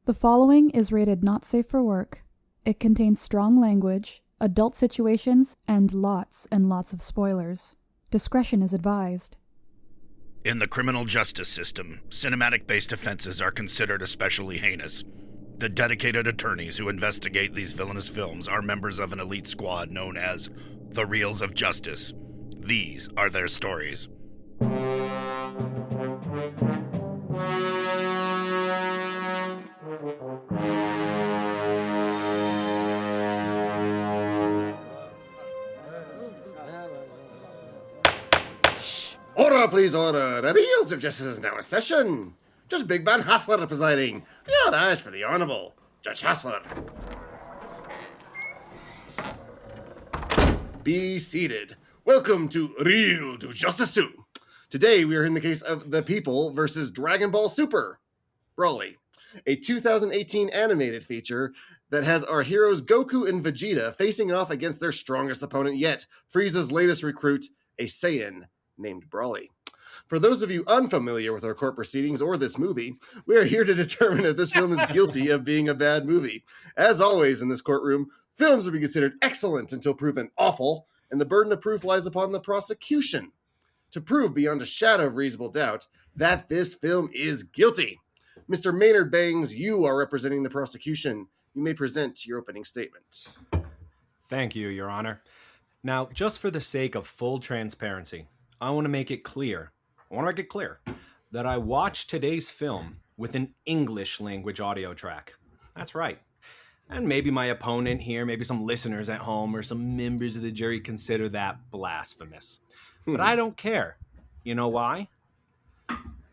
The following is rated not safe for work. It contains strong language, adult situations, and lots of spoilers. Discretion is advised. In the criminal justice system, cinematic-based offenses are considered especially heinous. The dedicated attorneys who investigate these villainous films are members of an elite squad known as the Reels of Justice. These are their stories. Order, please, order. The Reels of Justice is now in session. Judge Big Ben Haslar presiding. Your eyes for the Honorable Judge Haslar. Be seated. Welcome to Real to Justice 2. Today we are in the case of The People versus Dragon Ball Super. Broly, a 2018 animated feature that has our heroes Goku and Vegeta facing off against their strongest opponent yet, Frieza's latest recruit, a Saiyan named Broly. For those of you unfamiliar with our court proceedings or this movie, we are here to determine if this film is guilty of being a bad movie. As always in this courtroom, films will be considered excellent until proven awful, and the burden of proof lies upon the prosecution to prove beyond a shadow of reasonable doubt that this film is guilty. Mr. Maynard Bangs, you are representing the prosecution. You may present your opening statement. Thank you, Your Honor. Now, just for the sake of full transparency, I want to make it clear that I watched today's film with an English language audio track. That's right. And maybe my opponent here, maybe some listeners at home or some members of the jury consider that blasphemous. But I don't care. You know why?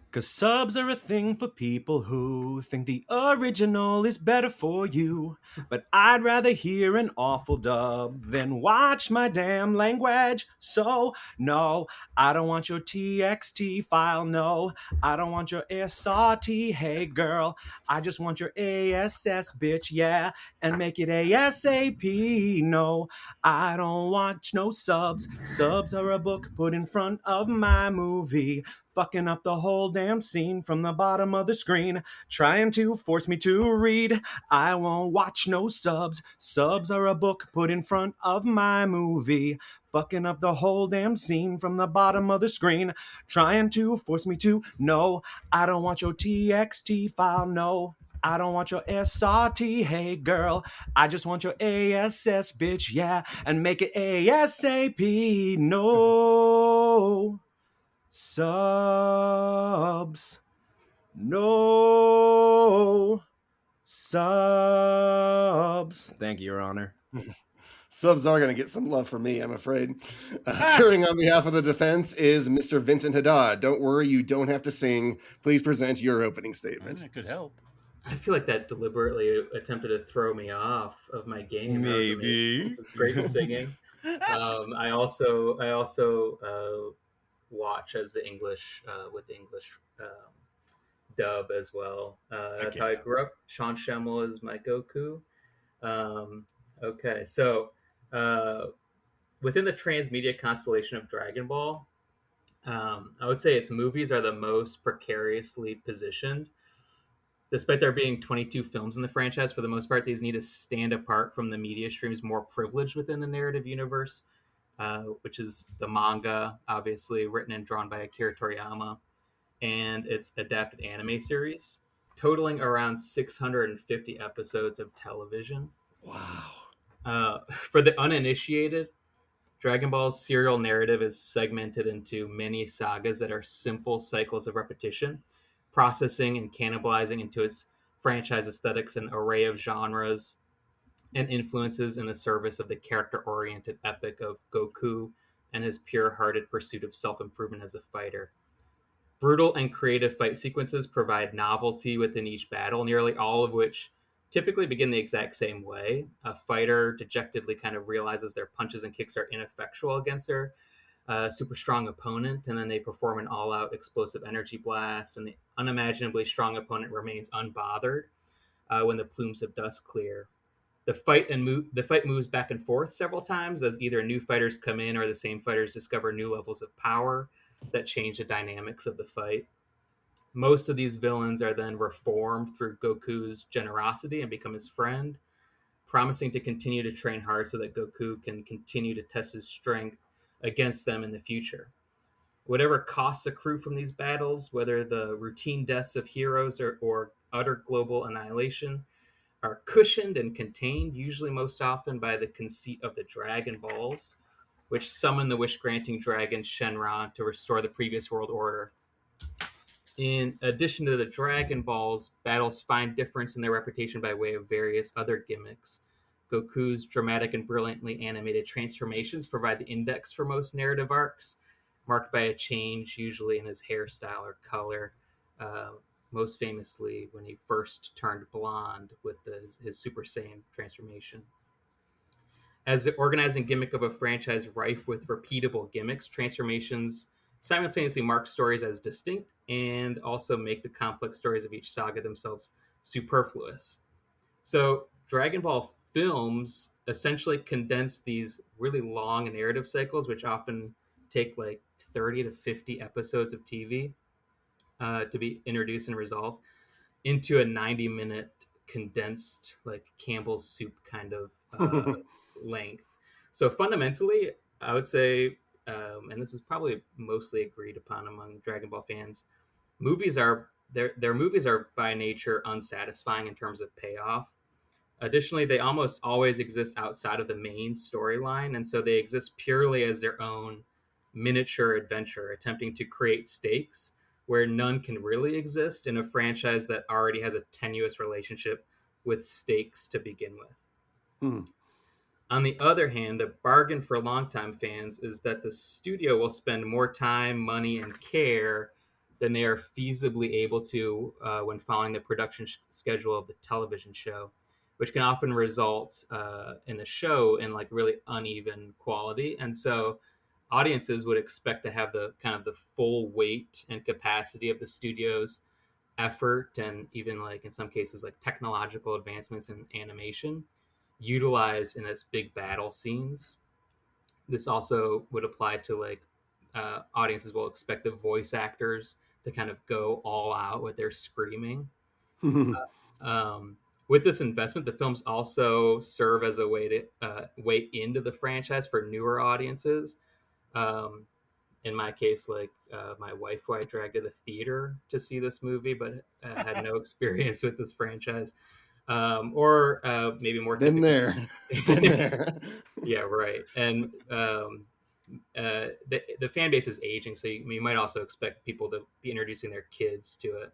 Because subs are a thing for people who think the original is better for you. But I'd rather hear an awful dub than watch my damn language. So, no, I don't want your TXT file, no. I don't want your SRT, hey girl. I just want your ASS, bitch, yeah. And make it ASAP, no. I don't watch no subs. Subs are a book put in front of my movie. Fucking up the whole damn scene from the bottom of the screen, trying to force me to read. I won't watch no subs. Subs are a book put in front of my movie. Fucking up the whole damn scene from the bottom of the screen, trying to force me to. No, I don't want your TXT file, no. I don't want your SRT, hey girl. I just want your ASS, bitch, yeah. And make it ASAP, no. Subs. No. Subs. Thank you, Your Honor. Subs are going to get some love from me, I'm afraid. Appearing on behalf of the defense is Mr. Vincent Haddad. Don't worry, you don't have to sing. Please present your opening statement. That could help. I feel like that deliberately attempted to throw me off of my game. Maybe. It's great singing. I also watch as the English with the English dub as well. That's how I grew up. Sean Schemmel is my Goku. Okay, so within the transmedia constellation of Dragon Ball, I would say its movies are the most precariously positioned. Despite there being 22 films in the franchise, for the most part, these need to stand apart from the media streams more privileged within the narrative universe, which is the manga, obviously written and drawn by Akira Toriyama, and its adapted anime series, totaling around 650 episodes of television. Wow. For the uninitiated, Dragon Ball's serial narrative is segmented into many sagas that are simple cycles of repetition, processing and cannibalizing into its franchise aesthetics an array of genres and influences in the service of the character-oriented epic of Goku and his pure-hearted pursuit of self-improvement as a fighter. Brutal and creative fight sequences provide novelty within each battle, nearly all of which typically begin the exact same way. A fighter dejectedly kind of realizes their punches and kicks are ineffectual against their super strong opponent, and then they perform an all-out explosive energy blast, and the unimaginably strong opponent remains unbothered when the plumes of dust clear. The fight moves back and forth several times as either new fighters come in or the same fighters discover new levels of power that change the dynamics of the fight. Most of these villains are then reformed through Goku's generosity and become his friend, promising to continue to train hard so that Goku can continue to test his strength against them in the future. Whatever costs accrue from these battles, whether the routine deaths of heroes or utter global annihilation, are cushioned and contained, usually most often by the conceit of the Dragon Balls, which summon the wish granting dragon Shenron to restore the previous world order. In addition to the Dragon Balls, battles find difference in their reputation by way of various other gimmicks. Goku's dramatic and brilliantly animated transformations provide the index for most narrative arcs, marked by a change, usually in his hairstyle or color. Most famously, when he first turned blonde with his Super Saiyan transformation. As the organizing gimmick of a franchise rife with repeatable gimmicks, transformations simultaneously mark stories as distinct and also make the complex stories of each saga themselves superfluous. So, Dragon Ball films essentially condense these really long narrative cycles, which often take like 30 to 50 episodes of TV to be introduced and resolved, into a 90-minute condensed, like Campbell's soup kind of length. So fundamentally, I would say, and this is probably mostly agreed upon among Dragon Ball fans, movies are their movies are by nature unsatisfying in terms of payoff. Additionally, they almost always exist outside of the main storyline, and so they exist purely as their own miniature adventure, attempting to create stakes where none can really exist in a franchise that already has a tenuous relationship with stakes to begin with. On the other hand, the bargain for longtime fans is that the studio will spend more time, money, and care than they are feasibly able to when following the production schedule of the television show, which can often result in the show in like really uneven quality. And so audiences would expect to have the kind of the full weight and capacity of the studio's effort, and even like in some cases like technological advancements in animation utilized in its big battle scenes. This also would apply to like audiences will expect the voice actors to kind of go all out with their screaming. With this investment, the films also serve as a way to way into the franchise for newer audiences. In my case, like my wife, who I dragged to the theater to see this movie, but had no experience with this franchise, or maybe more. Been there, been there. Yeah, right. And the fan base is aging, so you might also expect people to be introducing their kids to it.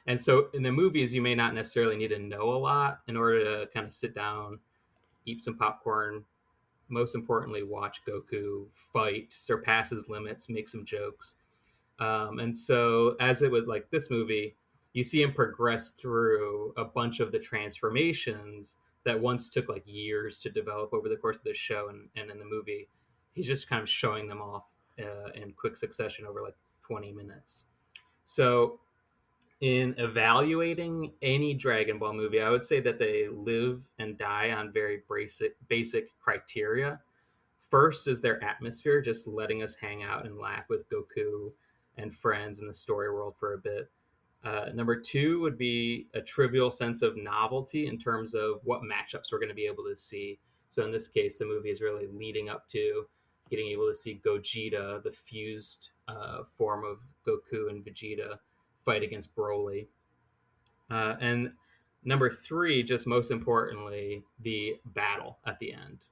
And so in the movies, you may not necessarily need to know a lot in order to kind of sit down, eat some popcorn, most importantly, watch Goku fight, surpass his limits, make some jokes. And so as it would like this movie, you see him progress through a bunch of the transformations that once took like years to develop over the course of the show. And in the movie, he's just kind of showing them off in quick succession over like 20 minutes. So in evaluating any Dragon Ball movie, I would say that they live and die on very basic criteria. First is their atmosphere, just letting us hang out and laugh with Goku and friends in the story world for a bit. Number two would be a trivial sense of novelty in terms of what matchups we're going to be able to see. So in this case, the movie is really leading up to getting able to see Gogeta, the fused form of Goku and Vegeta, fight against Broly. And number three, just most importantly, the battle at the end.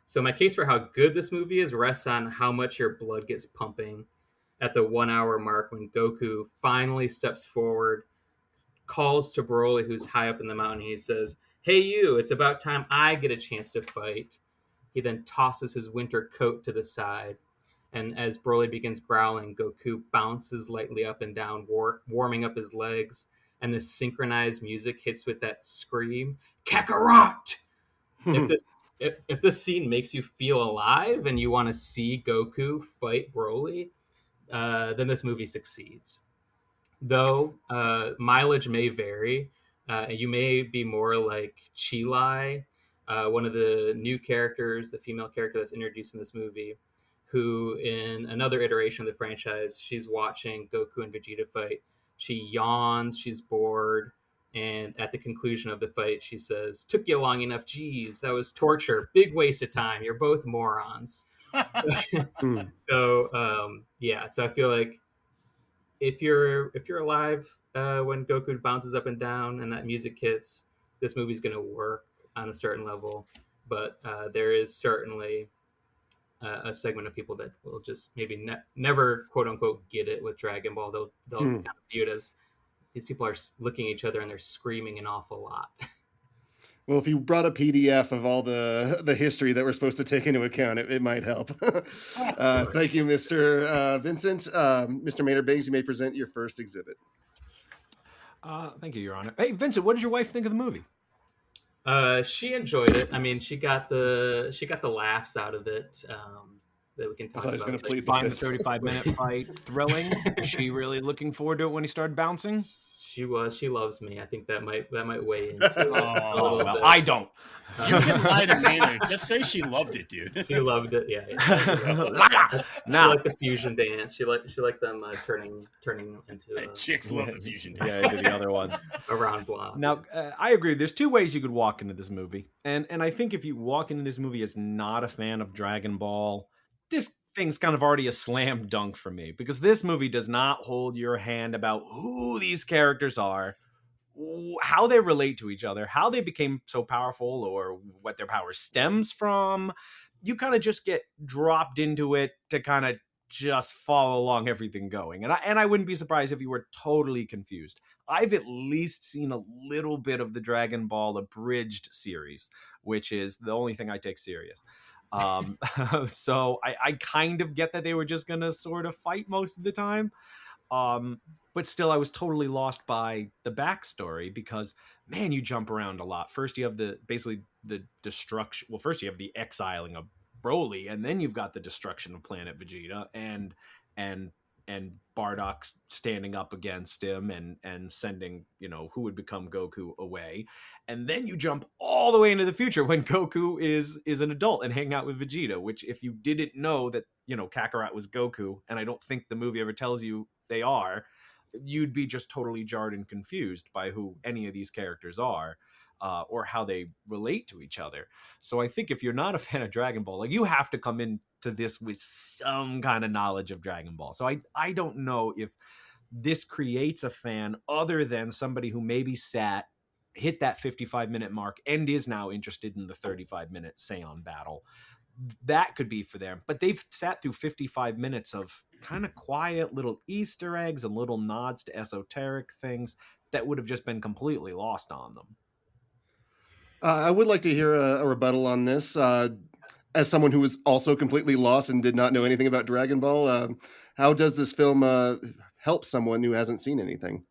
So my case for how good this movie is rests on how much your blood gets pumping at the 1 hour mark when Goku finally steps forward, calls to Broly, who's high up in the mountain. He says, "Hey you, it's about time I get a chance to fight." He then tosses his winter coat to the side. And as Broly begins growling, Goku bounces lightly up and down, warming up his legs. And the synchronized music hits with that scream, Kakarot! If this scene makes you feel alive and you want to see Goku fight Broly, then this movie succeeds. Though mileage may vary, you may be more like Chilai, one of the new characters, the female character that's introduced in this movie, who in another iteration of the franchise, she's watching Goku and Vegeta fight. She yawns, she's bored, and at the conclusion of the fight, she says, "Took you long enough, geez, that was torture, big waste of time, you're both morons." So so I feel like if you're alive when Goku bounces up and down and that music hits, this movie's going to work on a certain level. But there is certainly a segment of people that will just maybe never quote unquote get it with Dragon Ball. They'll kind of view it as these people are looking at each other and they're screaming an awful lot. Well, if you brought a PDF of all the history that we're supposed to take into account, it might help. Thank you, Mr. Vincent. Mr. Maynard Bangs, you may present your first exhibit. Thank you, Your Honor. Hey, Vincent, what did your wife think of the movie? She enjoyed it. I mean, she got the laughs out of it that we can talk about. Find the 35-minute fight thrilling. Was she really looking forward to it when he started bouncing? She was. She loves me. I think that might weigh into it. Well, I don't. You can lie to Maynard. Just say she loved it, dude. She loved it. Yeah. She liked the fusion dance. She liked them turning into. Chicks love the fusion dance. Yeah, into the other ones. Around block. Now, I agree. There's two ways you could walk into this movie, and I think if you walk into this movie as not a fan of Dragon Ball, this thing's kind of already a slam dunk for me, because this movie does not hold your hand about who these characters are, how they relate to each other, how they became so powerful, or what their power stems from. You kind of just get dropped into it to kind of just follow along everything going. And I wouldn't be surprised if you were totally confused. I've at least seen a little bit of the Dragon Ball abridged series, which is the only thing I take serious. So I kind of get that they were just gonna sort of fight most of the time, but still I was totally lost by the backstory, because man, you jump around a lot. First you have the destruction, well, first you have the exiling of Broly, and then you've got the destruction of Planet Vegeta, and Bardock standing up against him and sending, who would become Goku away. And then you jump all the way into the future when Goku is an adult and hanging out with Vegeta, which if you didn't know that, Kakarot was Goku, and I don't think the movie ever tells you they are, you'd be just totally jarred and confused by who any of these characters are. Or how they relate to each other. So I think if you're not a fan of Dragon Ball, you have to come into this with some kind of knowledge of Dragon Ball. So I don't know if this creates a fan other than somebody who maybe hit that 55-minute mark and is now interested in the 35-minute Saiyan battle. That could be for them. But they've sat through 55 minutes of kind of quiet little Easter eggs and little nods to esoteric things that would have just been completely lost on them. I would like to hear a rebuttal on this. As someone who was also completely lost and did not know anything about Dragon Ball, how does this film help someone who hasn't seen anything?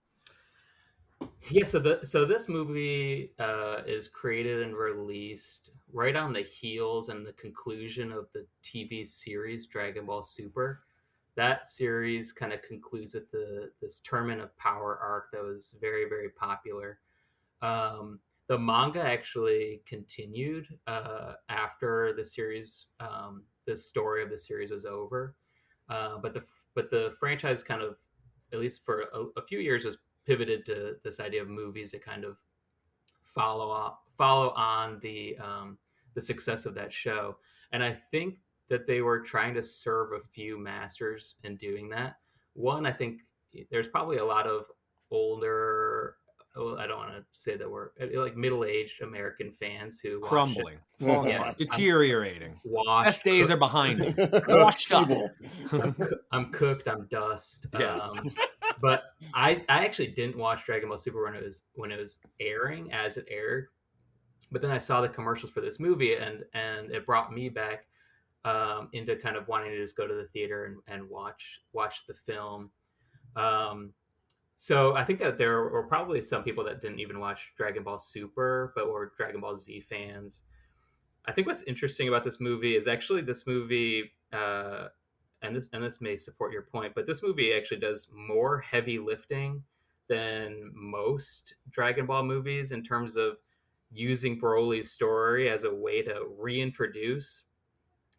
Yeah, so this movie is created and released right on the heels and the conclusion of the TV series Dragon Ball Super. That series kind of concludes with this Tournament of Power arc that was very, very popular. The manga actually continued after the series, the story of the series was over. But the franchise kind of, at least for a few years, was pivoted to this idea of movies that kind of follow on the success of that show. And I think that they were trying to serve a few masters in doing that. One, I think there's probably a lot of older, I don't want to say that we're like middle-aged American fans who crumbling, falling apart, deteriorating. Best days are behind me. Washed up. I'm cooked. I'm dust. Yeah. But I actually didn't watch Dragon Ball Super when it was airing, as it aired. But then I saw the commercials for this movie, and it brought me back into kind of wanting to just go to the theater and watch the film. So I think that there were probably some people that didn't even watch Dragon Ball Super, but were Dragon Ball Z fans. I think what's interesting about this movie is actually this movie, and this may support your point, but this movie actually does more heavy lifting than most Dragon Ball movies in terms of using Broly's story as a way to reintroduce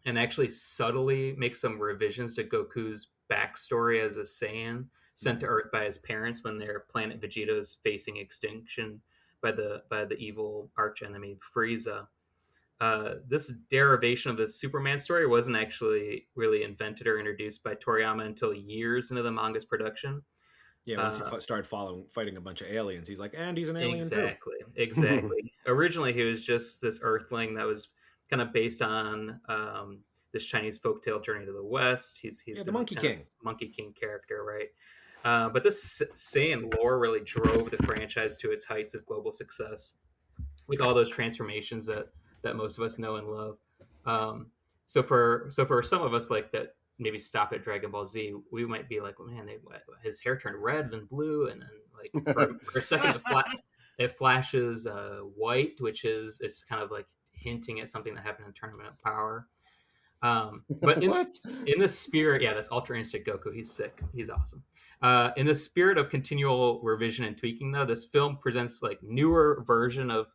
and actually subtly make some revisions to Goku's backstory as a Saiyan sent to Earth by his parents when their planet Vegeta is facing extinction by the evil archenemy Frieza. This derivation of the Superman story wasn't actually really invented or introduced by Toriyama until years into the manga's production. Yeah, once he started fighting a bunch of aliens, he's like, and he's an alien Exactly, too. exactly. Originally, he was just this Earthling that was kind of based on this Chinese folktale Journey to the West. He's the Monkey King, Monkey King character, right? But this Saiyan lore really drove the franchise to its heights of global success, with all those transformations that most of us know and love. So for some of us like that, maybe stop at Dragon Ball Z, we might be like, well, man, his hair turned red and blue, and then like for a second it flashes white, which is it's kind of like hinting at something that happened in Tournament of Power. But in the spirit, yeah, that's Ultra Instinct Goku. He's sick. He's awesome. In the spirit of continual revision and tweaking, though, this film presents like newer version of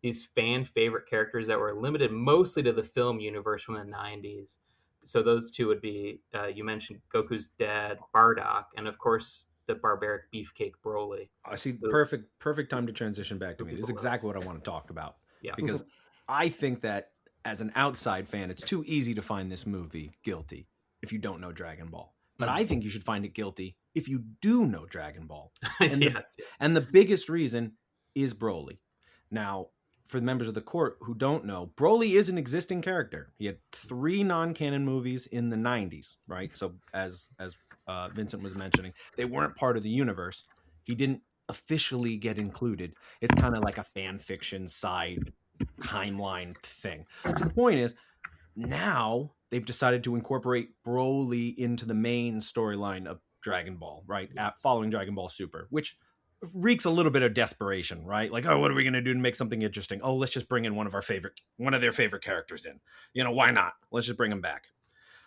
these fan favorite characters that were limited mostly to the film universe from the 90s. So those two would be, you mentioned Goku's dad, Bardock, and of course the barbaric beefcake Broly. I see. Perfect time to transition back to me. This is exactly what I want to talk about. Yeah. Because I think that as an outside fan, it's too easy to find this movie guilty if you don't know Dragon Ball. But I think you should find it guilty if you do know Dragon Ball. And the biggest reason is Broly. Now, for the members of the court who don't know, Broly is an existing character. He had 3 non-canon movies in the 90s, right? So as Vincent was mentioning, they weren't part of the universe. He didn't officially get included. It's kind of like a fan fiction side timeline thing. So the point is, now they've decided to incorporate Broly into the main storyline of Dragon Ball, right? Following Dragon Ball Super, which reeks a little bit of desperation, right? Like, oh, what are we going to do to make something interesting? Oh, let's just bring in one of their favorite characters in. Why not? Let's just bring them back.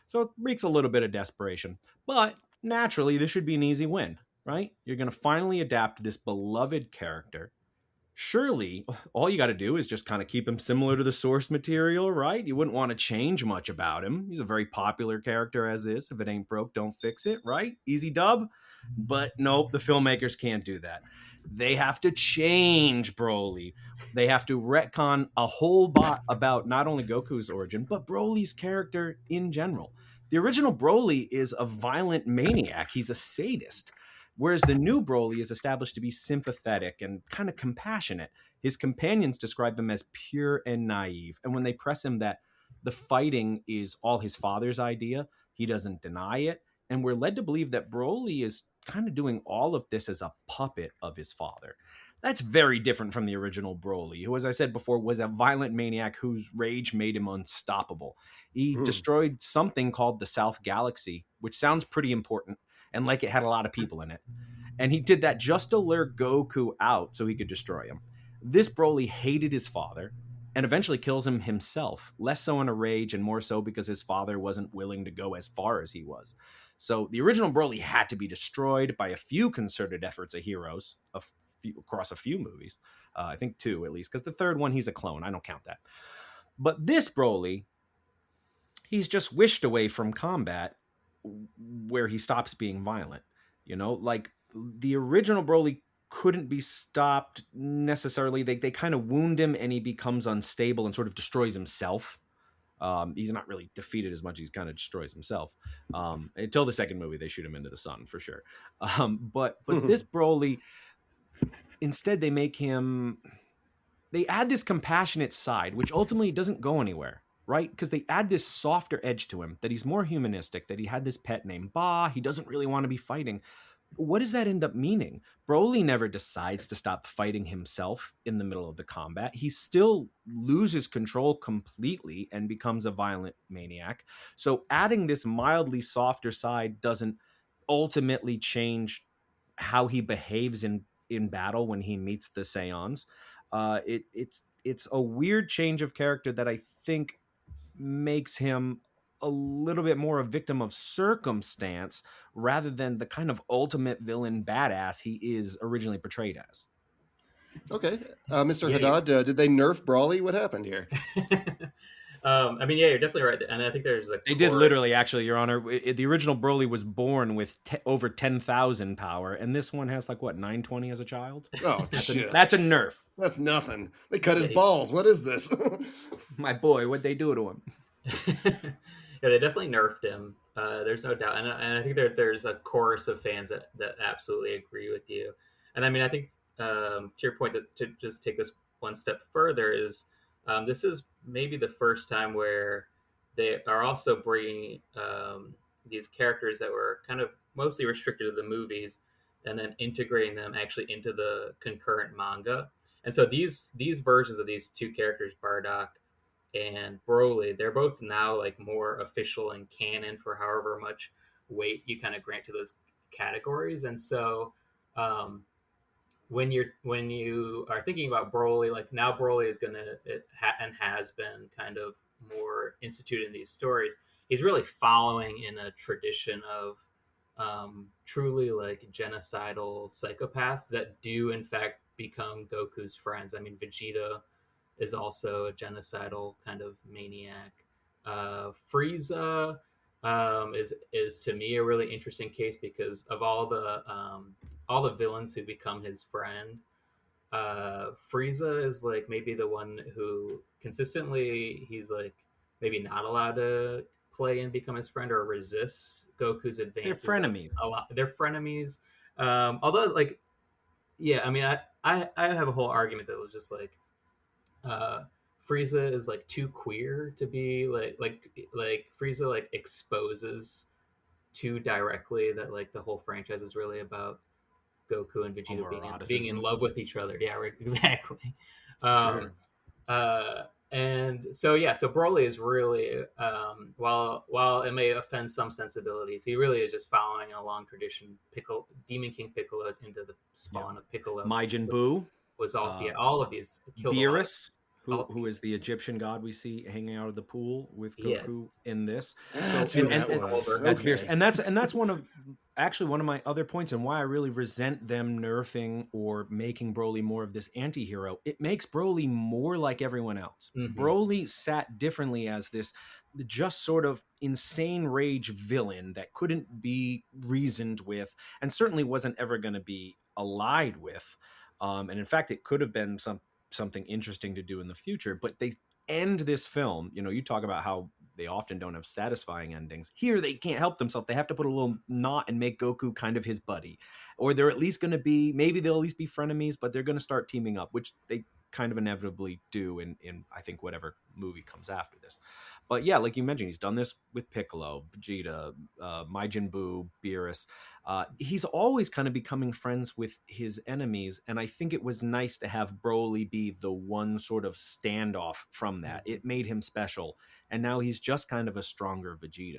So it reeks a little bit of desperation, but naturally this should be an easy win, right? You're going to finally adapt this beloved character. Surely all you got to do is just kind of keep him similar to the source material, right? You wouldn't want to change much about him. He's a very popular character as is. If it ain't broke, don't fix it, right? Easy dub. But nope, the filmmakers can't do that. They have to change Broly. They have to retcon a whole lot about not only Goku's origin, but Broly's character in general. The original Broly is a violent maniac. He's a sadist. Whereas the new Broly is established to be sympathetic and kind of compassionate. His companions describe him as pure and naive. And when they press him that the fighting is all his father's idea, he doesn't deny it. And we're led to believe that Broly is kind of doing all of this as a puppet of his father. That's very different from the original Broly, who, as I said before, was a violent maniac whose rage made him unstoppable. He destroyed something called the South Galaxy, which sounds pretty important, and like it had a lot of people in it. And he did that just to lure Goku out so he could destroy him. This Broly hated his father and eventually kills him himself, less so in a rage and more so because his father wasn't willing to go as far as he was. So the original Broly had to be destroyed by a few concerted efforts of heroes across a few movies. I think 2 at least, because the third one, he's a clone. I don't count that. But this Broly, he's just wished away from combat where he stops being violent. Like the original Broly couldn't be stopped necessarily. They kind of wound him and he becomes unstable and sort of destroys himself. He's not really defeated as much as he kind of destroys himself. Until the second movie, they shoot him into the sun for sure. But this Broly, instead they add this compassionate side, which ultimately doesn't go anywhere, right? Because they add this softer edge to him, that he's more humanistic, that he had this pet named Ba, he doesn't really want to be fighting. What does that end up meaning? Broly never decides to stop fighting himself in the middle of the combat. He still loses control completely and becomes a violent maniac. So adding this mildly softer side doesn't ultimately change how he behaves in battle when he meets the Saiyans. It's a weird change of character that I think makes him a little bit more a victim of circumstance rather than the kind of ultimate villain badass he is originally portrayed as. Okay. Mr. Haddad, did they nerf Broly? What happened here? I mean, yeah, you're definitely right, and I think there's a They did chorus. literally, actually, Your Honor. The original Broly was born with over 10,000 power, and this one has like what 920 as a child. Oh shit, That's a nerf, that's nothing. They cut his Yeah. balls. What is this? my boy. What'd they do to him? Yeah, they definitely nerfed him. There's no doubt, and I think there's a chorus of fans that absolutely agree with you. And I mean, I think to your point, that to just take this one step further is this is maybe the first time where they are also bringing these characters that were kind of mostly restricted to the movies, and then integrating them actually into the concurrent manga. And so these versions of these two characters, Bardock and Broly, they're both now like more official and canon for however much weight you kind of grant to those categories. And so um, when you are thinking about Broly, like now Broly is and has been kind of more instituted in these stories. He's really following in a tradition of truly like genocidal psychopaths that do in fact become Goku's friends. I mean, Vegeta is also a genocidal kind of maniac. Frieza is to me a really interesting case because of all the villains who become his friend. Frieza is like maybe the one who consistently he's like maybe not allowed to play and become his friend or resists Goku's advances. They're frenemies. A lot. They're frenemies. Although like yeah, I mean I have a whole argument that was just like Frieza is like too queer to be like Frieza like exposes too directly that like the whole franchise is really about Goku and Vegeta being in love with each other. Yeah, right, exactly. Sure. And so yeah, so Broly is really while it may offend some sensibilities, he really is just following a long tradition. Demon King Piccolo into the spawn of Piccolo. Majin Buu was all of these killed Beerus, who is the Egyptian god we see hanging out of the pool with Goku in this. That's So who that was. that's Okay. Beerus. And that's one of my other points and why I really resent them nerfing or making Broly more of this anti-hero. It makes Broly more like everyone else. Mm-hmm. Broly sat differently as this just sort of insane rage villain that couldn't be reasoned with and certainly wasn't ever going to be allied with. And in fact, it could have been something interesting to do in the future, but they end this film. You know, you talk about how they often don't have satisfying endings. Here, they can't help themselves. They have to put a little knot and make Goku kind of his buddy. Or they're at least going to be, maybe they'll at least be frenemies, but they're going to start teaming up, which they kind of inevitably do in I think whatever movie comes after this. But yeah, like you mentioned, he's done this with Piccolo, Vegeta, Majin Buu, Beerus. He's always kind of becoming friends with his enemies, and I think it was nice to have Broly be the one sort of standoff from that. It made him special, and now he's just kind of a stronger Vegeta.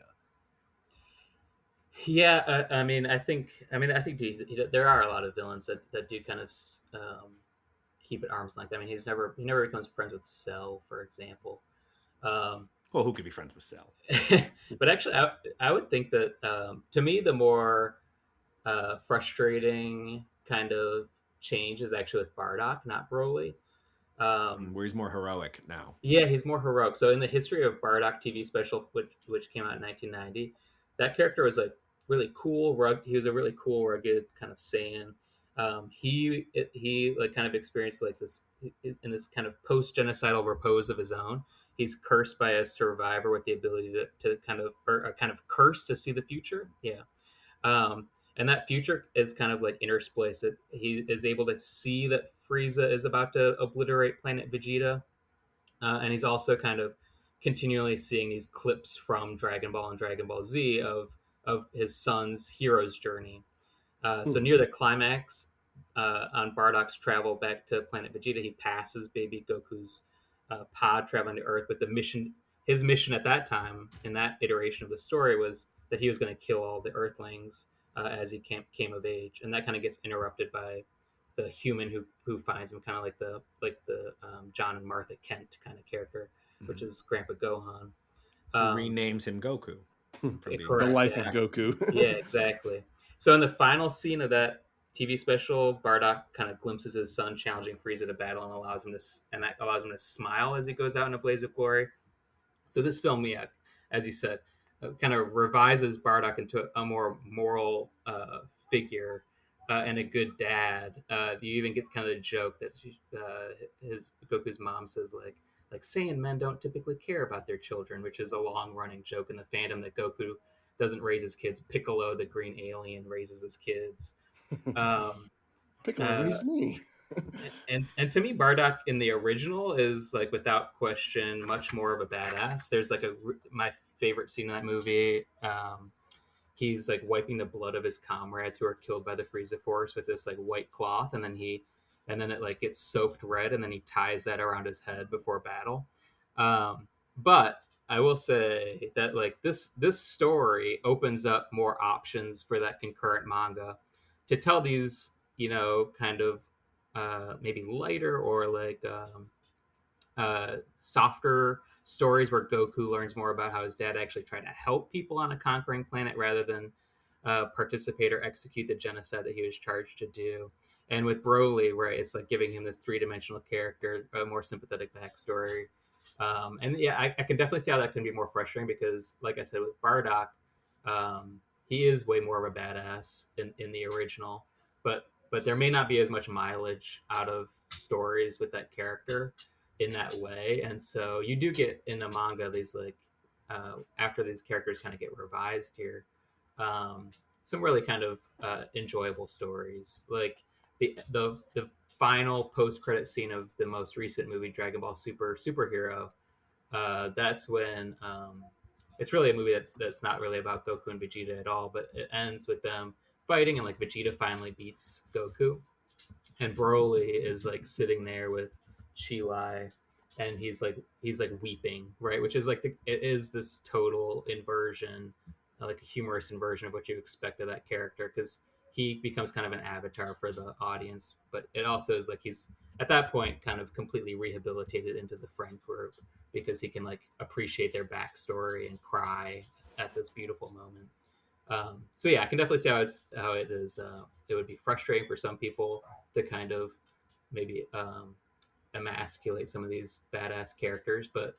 Yeah, I mean, I think there are a lot of villains that do kind of keep at arm's length. I mean, he never becomes friends with Cell, for example. Well, who could be friends with Cell? But actually, I would think that to me, the more frustrating kind of change is actually with Bardock, not Broly. Where he's more heroic now. Yeah, he's more heroic. So in the history of Bardock TV special, which came out in 1990, that character was like really cool. He was a really cool, rugged kind of Saiyan. He like kind of experienced like this in this kind of post-genocidal repose of his own. He's cursed by a survivor with the ability to kind of, or a kind of curse to see the future. Yeah. And that future is kind of like interspliced. He is able to see that Frieza is about to obliterate planet Vegeta. And he's also kind of continually seeing these clips from Dragon Ball and Dragon Ball Z of his son's hero's journey. So near the climax, on Bardock's travel back to planet Vegeta, he passes baby Goku's pod traveling to Earth. But his mission at that time, in that iteration of the story, was that he was going to kill all the Earthlings as he came of age, and that kind of gets interrupted by the human who finds him, kind of like the John and Martha Kent kind of character, which is Grandpa Gohan. Renames him Goku. Correct, the life of Goku. Yeah, exactly. So in the final scene of that TV special, Bardock kind of glimpses his son challenging Frieza to battle, and that allows him to smile as he goes out in a blaze of glory. So this film, yeah, as you said, kind of revises Bardock into a more moral figure and a good dad. You even get kind of the joke that his Goku's mom says like Saiyan men don't typically care about their children, which is a long running joke in the fandom that Goku doesn't raise his kids. Piccolo, the green alien, raises his kids. Piccolo raised me. And to me, Bardock in the original is like without question much more of a badass. There's like my favorite scene in that movie. He's like wiping the blood of his comrades who are killed by the Frieza Force with this like white cloth, and then it like gets soaked red, and then he ties that around his head before battle. But I will say that like this story opens up more options for that concurrent manga to tell these, kind of maybe lighter or like softer stories where Goku learns more about how his dad actually tried to help people on a conquering planet rather than participate or execute the genocide that he was charged to do. And with Broly, right, it's like giving him this three-dimensional character, a more sympathetic backstory. And yeah, I can definitely see how that can be more frustrating because, like I said, with Bardock, he is way more of a badass in the original, but there may not be as much mileage out of stories with that character in that way. And so you do get in the manga these like after these characters kind of get revised here, some really kind of enjoyable stories. Like the final post-credit scene of the most recent movie, Dragon Ball Superhero, that's when it's really a movie that's not really about Goku and Vegeta at all, but it ends with them fighting, and like Vegeta finally beats Goku, and Broly is like sitting there with Chi-Lai, and he's like weeping, right? Which is like it is this total inversion, like a humorous inversion of what you expect of that character, because he becomes kind of an avatar for the audience, but it also is like he's at that point kind of completely rehabilitated into the friend group because he can like appreciate their backstory and cry at this beautiful moment. So yeah, I can definitely see how it is. It would be frustrating for some people to kind of maybe emasculate some of these badass characters, but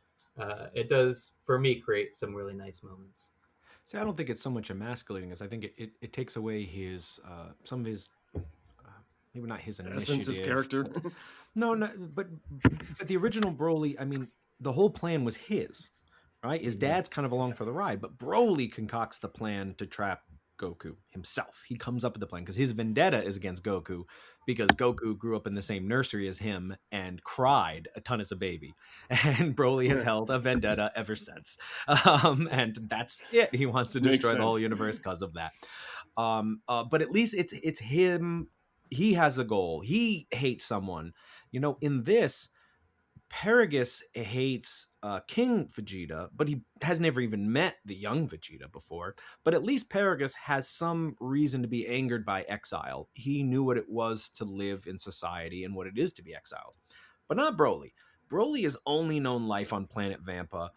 it does, for me, create some really nice moments. See, I don't think it's so much emasculating as I think it takes away his some of his maybe not his initiative, his character. No, but the original Broly, I mean, the whole plan was his. Right? His dad's kind of along for the ride, but Broly concocts the plan to trap Goku himself. He comes up with the plan because his vendetta is against Goku because Goku grew up in the same nursery as him and cried a ton as a baby. And Broly has held a vendetta ever since. And that's it. He wants to destroy the whole universe because of that. But at least it's him. He has the goal. He hates someone. In this, Paragus hates King Vegeta, but he has never even met the young Vegeta before. But at least Paragus has some reason to be angered by exile. He knew what it was to live in society and what it is to be exiled. But not Broly. Broly has only known life on planet Vampa.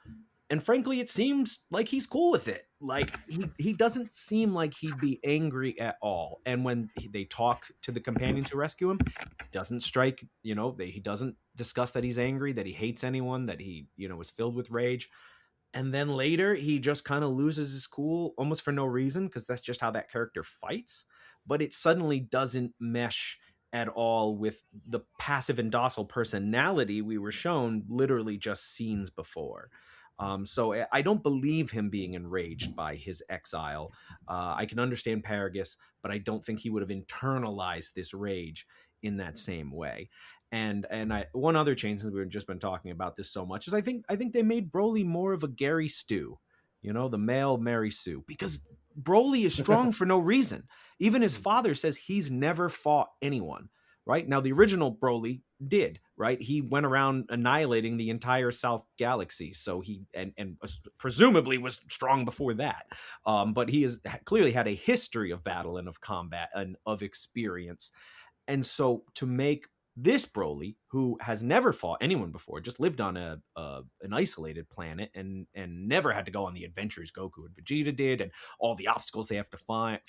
And frankly, it seems like he's cool with it. Like, he doesn't seem like he'd be angry at all. And when they talk to the companions who rescue him, it doesn't strike, he doesn't discuss that he's angry, that he hates anyone, that he, is filled with rage. And then later, he just kind of loses his cool almost for no reason, because that's just how that character fights. But it suddenly doesn't mesh at all with the passive and docile personality we were shown literally just scenes before. So I don't believe him being enraged by his exile. I can understand Paragus, but I don't think he would have internalized this rage in that same way. And one other change, since we've just been talking about this so much, is I think they made Broly more of a Gary Stu, the male Mary Sue, because Broly is strong for no reason. Even his father says he's never fought anyone. Right? Now, the original Broly did, right? He went around annihilating the entire South Galaxy. So he and presumably was strong before that. But he has clearly had a history of battle and of combat and of experience. And so to make This Broly, who has never fought anyone before, just lived on an isolated planet and never had to go on the adventures Goku and Vegeta did, and all the obstacles they have to fight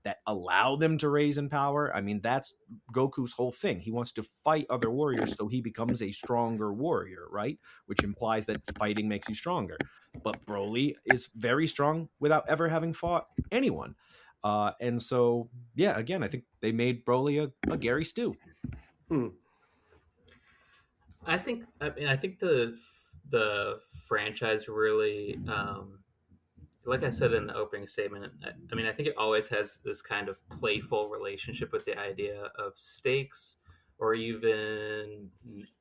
that allow them to raise in power. I mean, that's Goku's whole thing. He wants to fight other warriors so he becomes a stronger warrior, right? Which implies that fighting makes you stronger. But Broly is very strong without ever having fought anyone. And so, yeah, again, I think they made Broly a Gary Stu. I think the franchise really, like I said in the opening statement, I think it always has this kind of playful relationship with the idea of stakes or even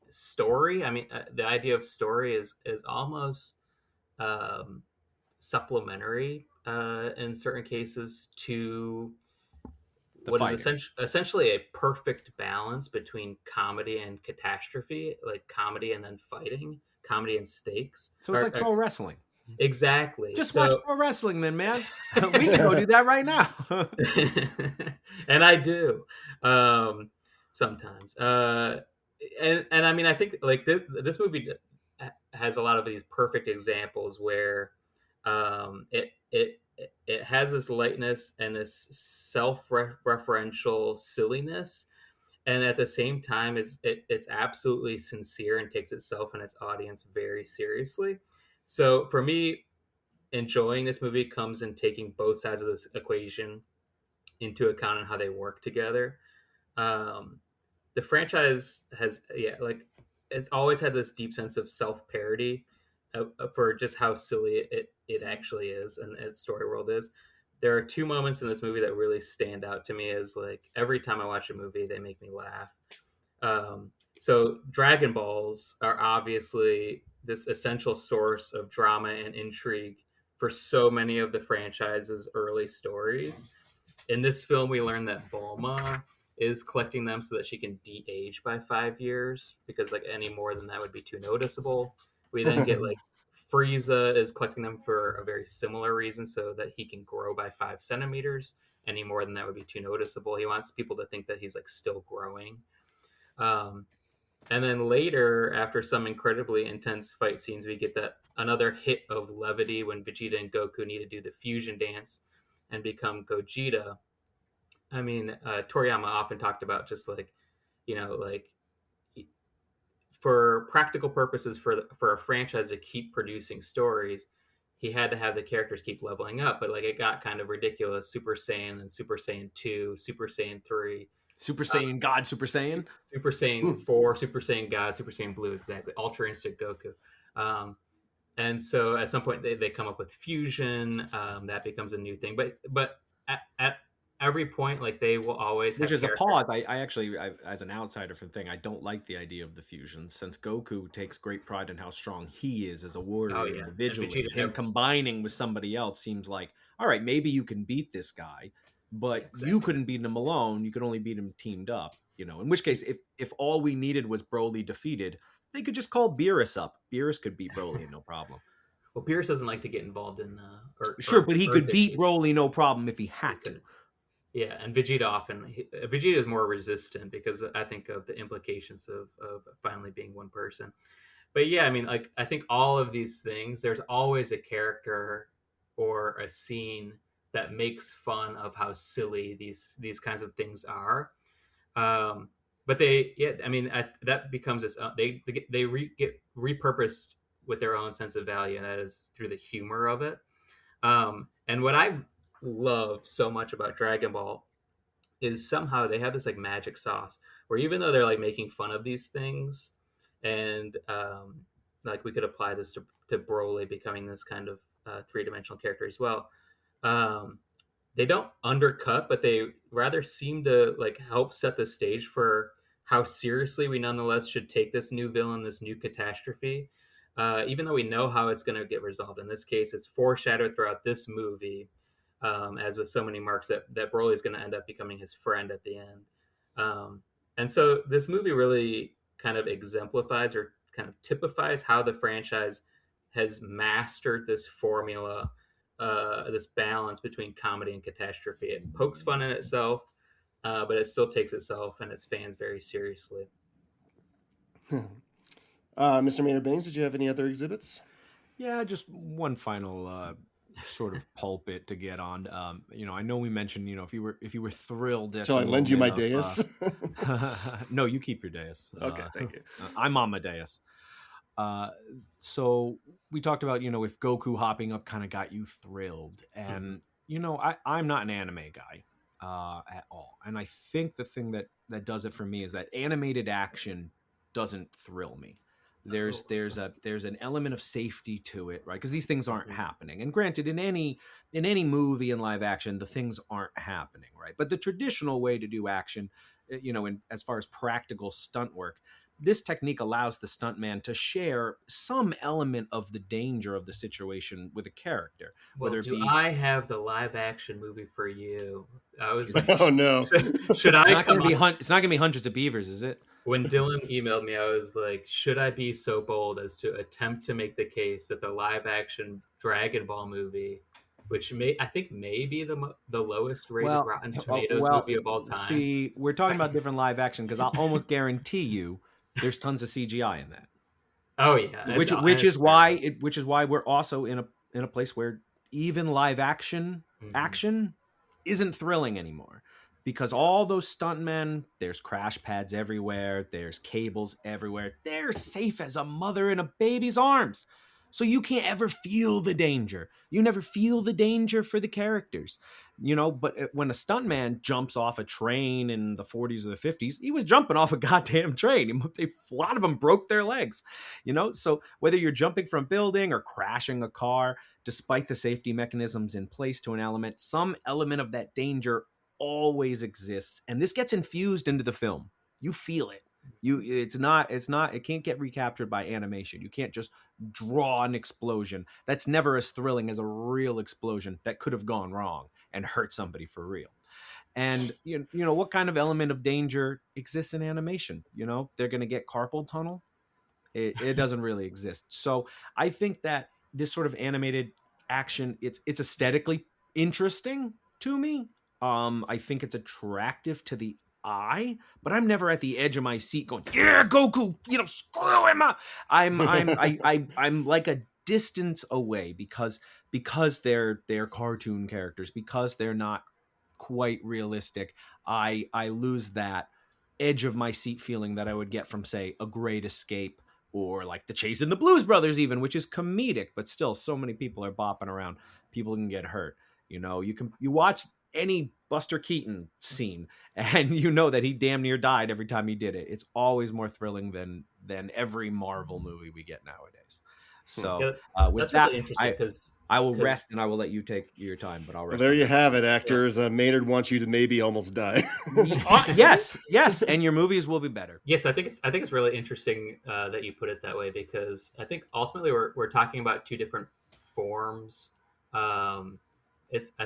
story. I mean, the idea of story is almost supplementary in certain cases to what is essentially a perfect balance between comedy and catastrophe, like comedy and then fighting, comedy and stakes. So it's like pro wrestling. Exactly. Just watch pro wrestling then, man. We can go do that right now. And I do sometimes. And I mean, I think like this movie has a lot of these perfect examples where it has this lightness and this self-referential silliness, and at the same time it's absolutely sincere and takes itself and its audience very seriously. So for me, enjoying this movie comes in taking both sides of this equation into account and how they work together. The franchise has, it's always had this deep sense of self-parody for just how silly it actually is and its story world is. There are two moments in this movie that really stand out to me as like every time I watch a movie, they make me laugh. So Dragon Balls are obviously this essential source of drama and intrigue for so many of the franchise's early stories. In this film, we learn that Bulma is collecting them so that she can de-age by 5 years, because like any more than that would be too noticeable. We then get like Frieza is collecting them for a very similar reason, so that he can grow by 5 centimeters. Any more than that would be too noticeable. He wants people to think that he's like still growing. And then later, after some incredibly intense fight scenes, we get that another hit of levity when Vegeta and Goku need to do the fusion dance and become Gogeta. I mean, Toriyama often talked about just like, like for practical purposes, for a franchise to keep producing stories, he had to have the characters keep leveling up. But like it got kind of ridiculous. Super Saiyan and Super Saiyan 2, Super Saiyan 3. Super Saiyan God, Super Saiyan? Super Saiyan 4, Super Saiyan God, Super Saiyan Blue, exactly. Ultra Instinct Goku. And so at some point they come up with fusion. That becomes a new thing. But at every point, like they will always have Which is characters. a pause. I actually, as an outsider for the thing, I don't like the idea of the fusion, since Goku takes great pride in how strong he is as a warrior individually. Him combining with somebody else seems like, all right, maybe you can beat this guy, but you couldn't beat him alone. You could only beat him teamed up, in which case, if all we needed was Broly defeated, they could just call Beerus up. Beerus could beat Broly, no problem. Well, Beerus doesn't like to get involved in but he could beat Broly, no problem, if he had to. Yeah, and Vegeta is more resistant because I think of the implications of finally being one person. But yeah, I mean, like I think all of these things, there's always a character or a scene that makes fun of how silly these kinds of things are. But that becomes this. They get repurposed with their own sense of value, and that is through the humor of it. And what I love so much about Dragon Ball is somehow they have this like magic sauce where even though they're like making fun of these things, and like we could apply this to Broly becoming this kind of three-dimensional character as well. They don't undercut, but they rather seem to like help set the stage for how seriously we nonetheless should take this new villain, this new catastrophe, even though we know how it's going to get resolved. In this case, it's foreshadowed throughout this movie, as with so many marks, that Broly is going to end up becoming his friend at the end. And so this movie really kind of exemplifies or kind of typifies how the franchise has mastered this formula, this balance between comedy and catastrophe. It pokes fun at itself, but it still takes itself and its fans very seriously. Mr. Maynard Bangs, did you have any other exhibits? Yeah, just one final sort of pulpit to get on. I know we mentioned, if you were thrilled at Shall I lend you my dais? No, you keep your dais. Okay, thank you. I'm on my dais. So we talked about, if Goku hopping up kind of got you thrilled. And, I'm not an anime guy at all. And I think the thing that does it for me is that animated action doesn't thrill me. There's an element of safety to it, right? Because these things aren't happening. And granted, in any movie in live action, the things aren't happening, right? But the traditional way to do action, as far as practical stunt work, this technique allows the stuntman to share some element of the danger of the situation with a character. Well, I have the live action movie for you? I was like, oh no, should I? It's not gonna be Hundreds of Beavers, is it? When Dylan emailed me, I was like, should I be so bold as to attempt to make the case that the live action Dragon Ball movie, which I think may be the lowest rated Rotten Tomatoes movie of all time. See, we're talking about different live action because I'll almost guarantee you there's tons of CGI in that. Oh yeah, which is why we're also in a place where even live action isn't thrilling anymore, because all those stuntmen, there's crash pads everywhere, there's cables everywhere, they're safe as a mother in a baby's arms. So you can't ever feel the danger. You never feel the danger for the characters, but when a stuntman jumps off a train in the 40s or the 50s, he was jumping off a goddamn train. A lot of them broke their legs, so whether you're jumping from a building or crashing a car, despite the safety mechanisms in place to an element, some element of that danger always exists. And this gets infused into the film. You feel it. It can't get recaptured by animation. You can't just draw an explosion. That's never as thrilling as a real explosion that could have gone wrong and hurt somebody for real. And what kind of element of danger exists in animation? They're going to get carpal tunnel. It doesn't really exist. So I think that this sort of animated action, it's aesthetically interesting to me. I think it's attractive to the eye, but I'm never at the edge of my seat going, yeah, Goku, screw him up. I'm like a distance away because they're cartoon characters, because they're not quite realistic. I lose that edge of my seat feeling that I would get from, say, A Great Escape or like The Chase and the Blues Brothers, even, which is comedic, but still so many people are bopping around. People can get hurt. You watch any Buster Keaton scene and that he damn near died every time he did it. It's always more thrilling than every Marvel movie we get nowadays. So with that, really interesting, I will rest and I will let you take your time, but I'll rest. Well, there you have it, actors. Maynard wants you to maybe almost die. Yes, and your movies will be better. Yes, I think it's really interesting that you put it that way, because I think ultimately we're talking about two different forms. I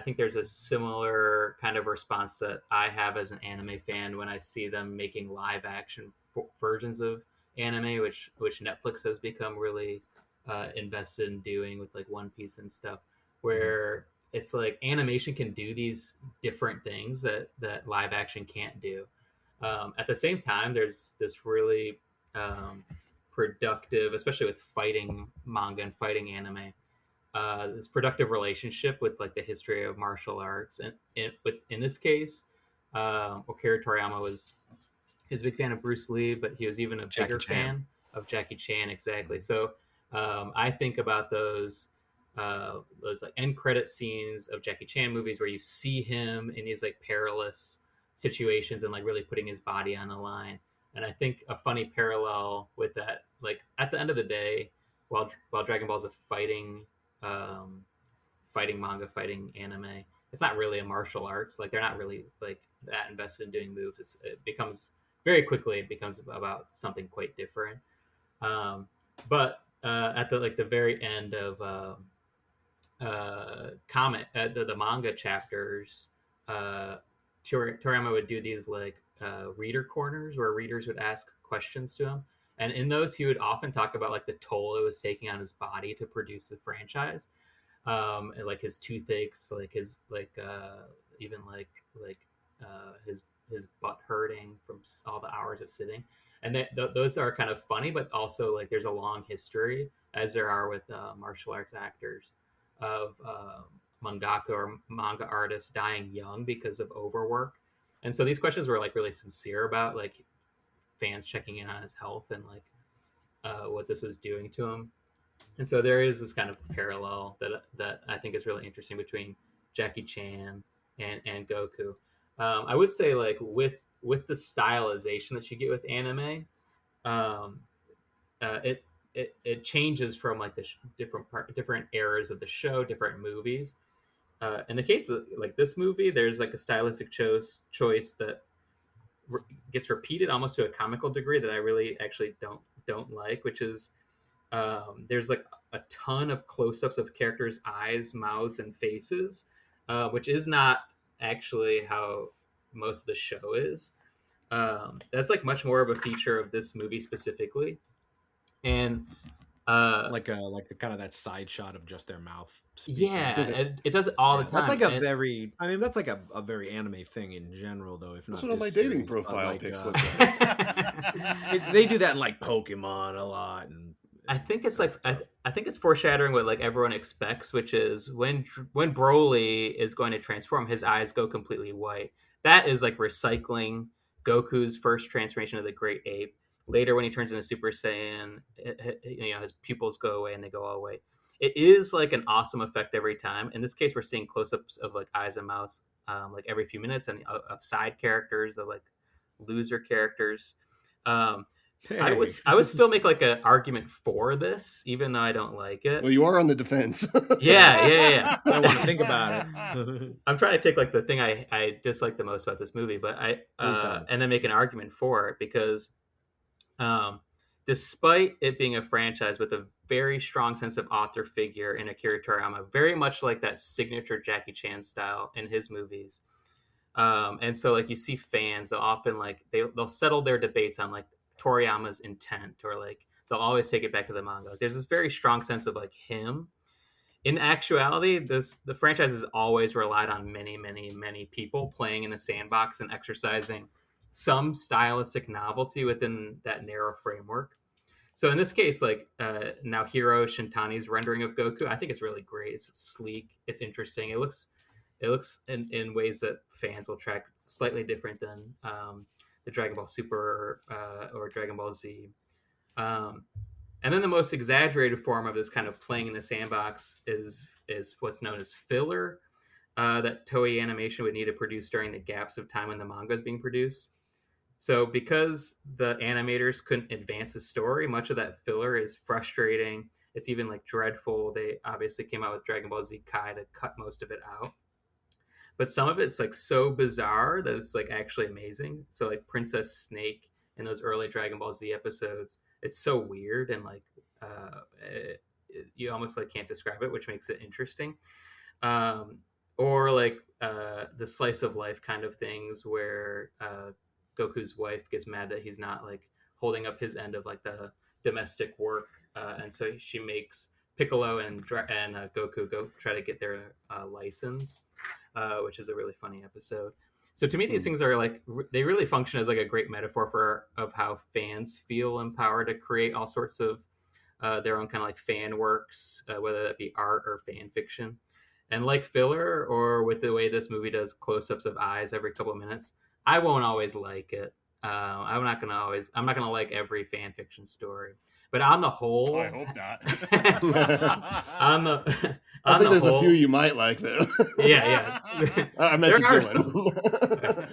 think there's a similar kind of response that I have as an anime fan when I see them making live action versions of anime, which Netflix has become really invested in doing with like One Piece and stuff, where it's like animation can do these different things that live action can't do. At the same time, there's this really productive, especially with fighting manga and fighting anime, this productive relationship with like the history of martial arts. And in this case, Akira Toriyama was a big fan of Bruce Lee, but he was even a bigger fan of Jackie Chan. Exactly. So I think about those like end credit scenes of Jackie Chan movies where you see him in these like perilous situations and like really putting his body on the line. And I think a funny parallel with that, like at the end of the day, while Dragon Ball is a fighting manga, fighting anime, it's not really a martial arts. Like they're not really like that invested in doing moves. It becomes about something quite different. But at the very end of the manga chapters, Toriyama would do these like reader corners where readers would ask questions to him, and in those he would often talk about like the toll it was taking on his body to produce the franchise, and like his toothaches, like his like even like his his butt hurting from all the hours of sitting, and those are kind of funny, but also like there's a long history, as there are with martial arts actors, of mangaka or manga artists dying young because of overwork. And so these questions were like really sincere about like fans checking in on his health and like what this was doing to him. And so there is this kind of parallel that I think is really interesting between Jackie Chan and Goku. I would say like with the stylization that you get with anime, it changes from like the different eras of the show, different movies. In the case of like this movie, there's like a stylistic choice that gets repeated almost to a comical degree that I really actually don't like, which is there's like a ton of close-ups of characters' eyes, mouths, and faces, which is not actually how most of the show is. That's like much more of a feature of this movie specifically, and like the kind of that side shot of just their mouth speaking. Yeah, it does it all the time. That's like that's like a very anime thing in general, though. If That's not what all my this dating series, profile like, pics look like. they do that in like Pokemon a lot, and I think it's like I think it's foreshadowing what like everyone expects, which is when Broly is going to transform, his eyes go completely white. That is like recycling Goku's first transformation of the Great Ape. Later, when he turns into Super Saiyan, his pupils go away and they go all white. It is like an awesome effect every time. In this case, we're seeing close-ups of like eyes and mouths like every few minutes, and of side characters, of like loser characters. I would still make like an argument for this, even though I don't like it. Well, you are on the defense. Yeah. I want to think about it. I'm trying to take like the thing I dislike the most about this movie, but and then make an argument for it, because despite it being a franchise with a very strong sense of author figure in Akira Toriyama, very much like that signature Jackie Chan style in his movies. And so like you see fans, they'll often like they'll settle their debates on like Toriyama's intent, or like they'll always take it back to the manga. There's this very strong sense of like him. In actuality, the franchise has always relied on many people playing in the sandbox and exercising some stylistic novelty within that narrow framework. So in this case, like Naohiro Shintani's rendering of Goku, I think it's really great. It's sleek, it's interesting. It looks in ways that fans will track slightly different than the Dragon Ball Super or Dragon Ball Z. And then the most exaggerated form of this kind of playing in the sandbox is what's known as filler, that Toei Animation would need to produce during the gaps of time when the manga is being produced. So because the animators couldn't advance the story, much of that filler is frustrating. It's even like dreadful. They obviously came out with Dragon Ball Z Kai to cut most of it out. But some of it's like so bizarre that it's like actually amazing. So like Princess Snake in those early Dragon Ball Z episodes, it's so weird and like you almost like can't describe it, which makes it interesting. Or like the slice of life kind of things where Goku's wife gets mad that he's not like holding up his end of like the domestic work, and so she makes Piccolo and Goku go try to get their license, which is a really funny episode. So to me, these things are like they really function as like a great metaphor of how fans feel empowered to create all sorts of their own kind of like fan works, whether that be art or fan fiction. And like filler, or with the way this movie does close-ups of eyes every couple of minutes, I won't always like it. I'm not gonna like every fan fiction story. But on the whole, I hope not. I think there's a few you might like, though. Yeah. I meant to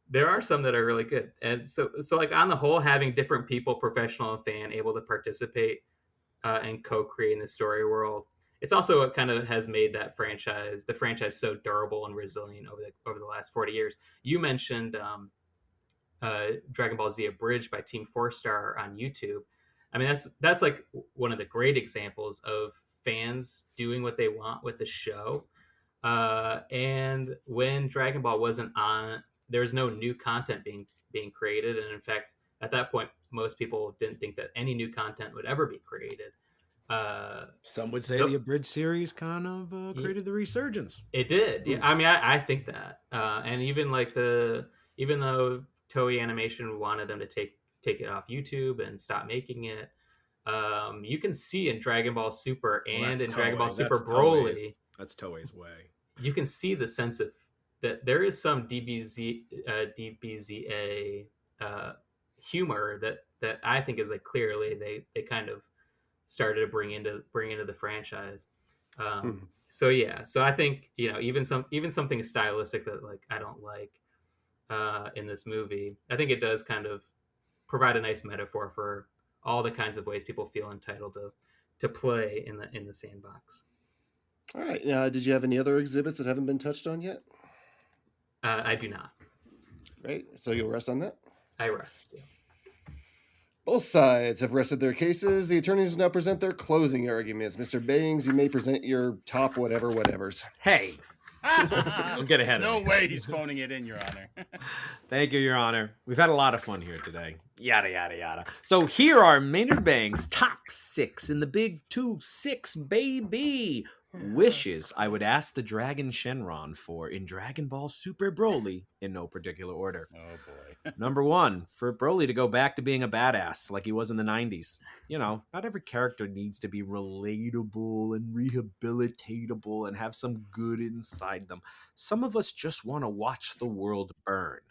There are some that are really good, and so like on the whole, having different people, professional and fan, able to participate and co-create in the story world, it's also what kind of has made the franchise so durable and resilient over the last 40 years. You mentioned Dragon Ball Z Abridged by Team 4-Star on YouTube. I mean, that's like one of the great examples of fans doing what they want with the show. And when Dragon Ball wasn't on, there was no new content being created. And in fact, at that point, most people didn't think that any new content would ever be created. Some would say the Abridged series kind of created the resurgence. It did. Yeah. I mean, I think that. And even like even though Toei Animation wanted them to take it off YouTube and stop making it, you can see in Dragon Ball Super and in Dragon Ball Super Broly, that's Toei's way. you can see the sense of that there is some DBZA humor that I think is like clearly they kind of started to bring into the franchise. So yeah, so I think, you know, even something stylistic that like I don't like in this movie, I think it does kind of provide a nice metaphor for all the kinds of ways people feel entitled to play in the sandbox. All right. Now, did you have any other exhibits that haven't been touched on yet? I do not. Right. So you'll rest on that? I rest. Yeah. Both sides have rested their cases. The attorneys now present their closing arguments. Mr. Bangs, you may present your top whatevers. Hey, don't get ahead of No me. way he's phoning it in, Your Honor. Thank you, Your Honor. We've had a lot of fun here today. Yada, yada, yada. So here are Maynard Bangs' top 6 in the big 2-6, baby. Wishes I would ask the Dragon Shenron for in Dragon Ball Super Broly in no particular order. Oh, boy. Number 1, for Broly to go back to being a badass like he was in the 90s. You know, not every character needs to be relatable and rehabilitatable and have some good inside them. Some of us just want to watch the world burn.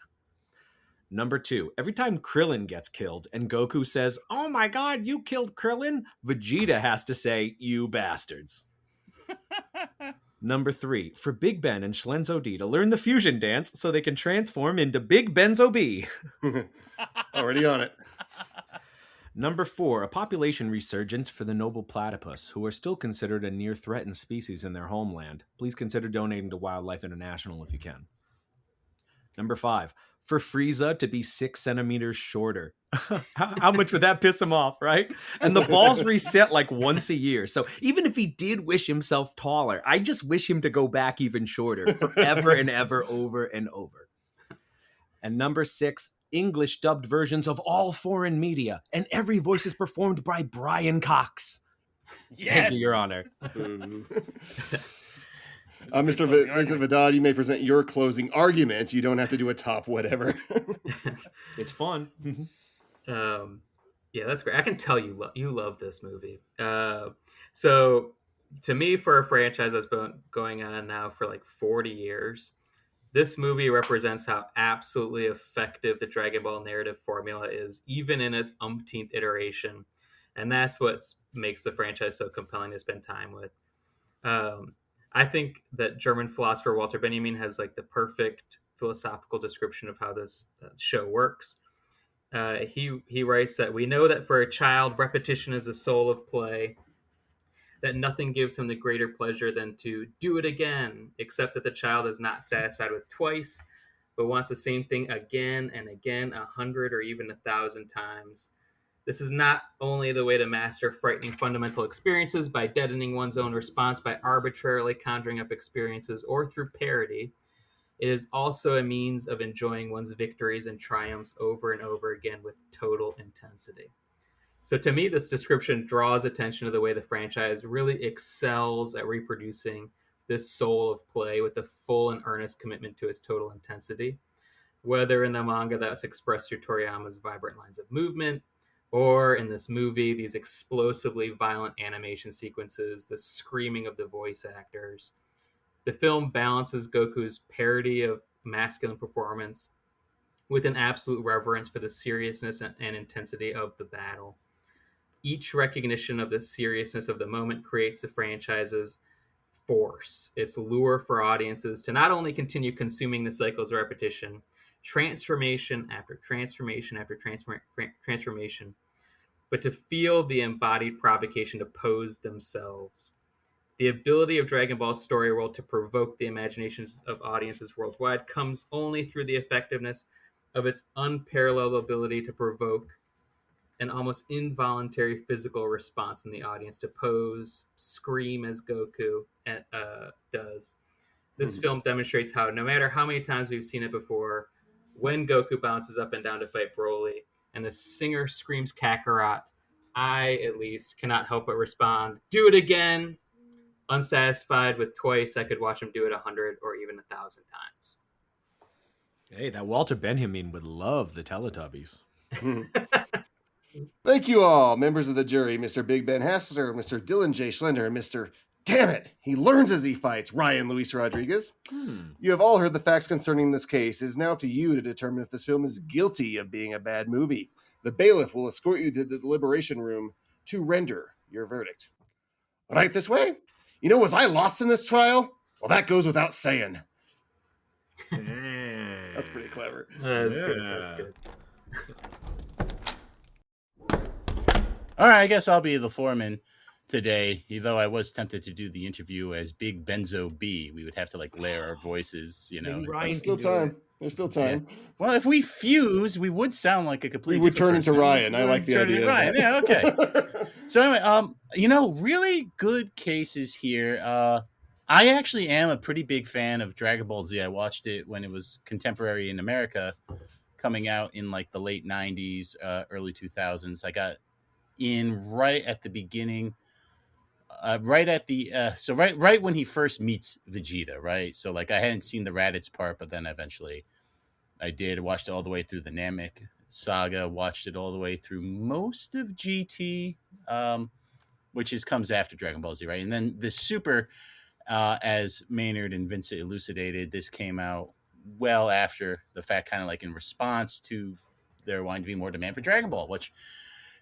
Number 2, every time Krillin gets killed and Goku says, "Oh my god, you killed Krillin," Vegeta has to say, "You bastards." Number 3, for Big Ben and Schlenzo D to learn the fusion dance so they can transform into Big Benzo B. Already on it. Number 4, a population resurgence for the noble platypus, who are still considered a near-threatened species in their homeland. Please consider donating to Wildlife International if you can. Number 5, for Frieza to be 6 centimeters shorter. How much would that piss him off, right? And the balls reset like once a year. So even if he did wish himself taller, I just wish him to go back even shorter forever and ever, over and over. And number 6, English dubbed versions of all foreign media, and every voice is performed by Brian Cox. Yes. Thank you, Your Honor. Mr. Vincent Haddad, you may present your closing argument. You don't have to do a top whatever. It's fun. Yeah, that's great. I can tell you love this movie. So to me, for a franchise that's been going on now for like 40 years, this movie represents how absolutely effective the Dragon Ball narrative formula is, even in its umpteenth iteration. And that's what makes the franchise so compelling to spend time with. I think that German philosopher Walter Benjamin has like the perfect philosophical description of how this show works. He writes that we know that for a child, repetition is the soul of play, that nothing gives him the greater pleasure than to do it again, except that the child is not satisfied with twice, but wants the same thing again and again, 100 or even 1,000 times. This is not only the way to master frightening fundamental experiences by deadening one's own response by arbitrarily conjuring up experiences or through parody. It is also a means of enjoying one's victories and triumphs over and over again with total intensity. So to me, this description draws attention to the way the franchise really excels at reproducing this soul of play with a full and earnest commitment to its total intensity. Whether in the manga that's expressed through Toriyama's vibrant lines of movement, or in this movie, these explosively violent animation sequences, the screaming of the voice actors. The film balances Goku's parody of masculine performance with an absolute reverence for the seriousness and intensity of the battle. Each recognition of the seriousness of the moment creates the franchise's force, its lure for audiences to not only continue consuming the cycles of repetition, transformation after transformation after transformation, but to feel the embodied provocation to pose themselves. The ability of Dragon Ball's story world to provoke the imaginations of audiences worldwide comes only through the effectiveness of its unparalleled ability to provoke an almost involuntary physical response in the audience, to pose, scream as Goku does. This film demonstrates how, no matter how many times we've seen it before, when Goku bounces up and down to fight Broly and the singer screams Kakarot, I, at least, cannot help but respond, "Do it again!" Unsatisfied with twice, I could watch him do it 100 or even 1,000 times. Hey, that Walter Benjamin would love the Teletubbies. Thank you all, members of the jury, Mr. Big Ben Haslar, Mr. Dylan J. Schlender, and Mr. Damn it, he learns as he fights, Ryan Luis Rodriguez. You have all heard the facts concerning this case. It is now up to you to determine if this film is guilty of being a bad movie. The bailiff will escort you to the deliberation room to render your verdict. Right this way? You know, was I lost in this trial? Well, that goes without saying. That's pretty clever. That's good. That's good. All right, I guess I'll be the foreman today, though I was tempted to do the interview as Big Benzo B. We would have to layer our voices, There's still time. There's still time. Yeah. Well, if we fuse, we would sound like a complete. We would turn into Ryan. I like the idea. Ryan. Yeah, okay. So anyway, really good cases here. I actually am a pretty big fan of Dragon Ball Z. I watched it when it was contemporary in America, coming out in the late 90s, early 2000s. I got in right at the beginning, right when he first meets Vegeta, right? So I hadn't seen the Raditz part, but then eventually I did. Watched it all the way through the Namek saga, watched it all the way through most of GT, which comes after Dragon Ball Z, right? And then the Super, as Maynard and Vincent elucidated, this came out well after the fact, kind of in response to there wanting to be more demand for Dragon Ball, which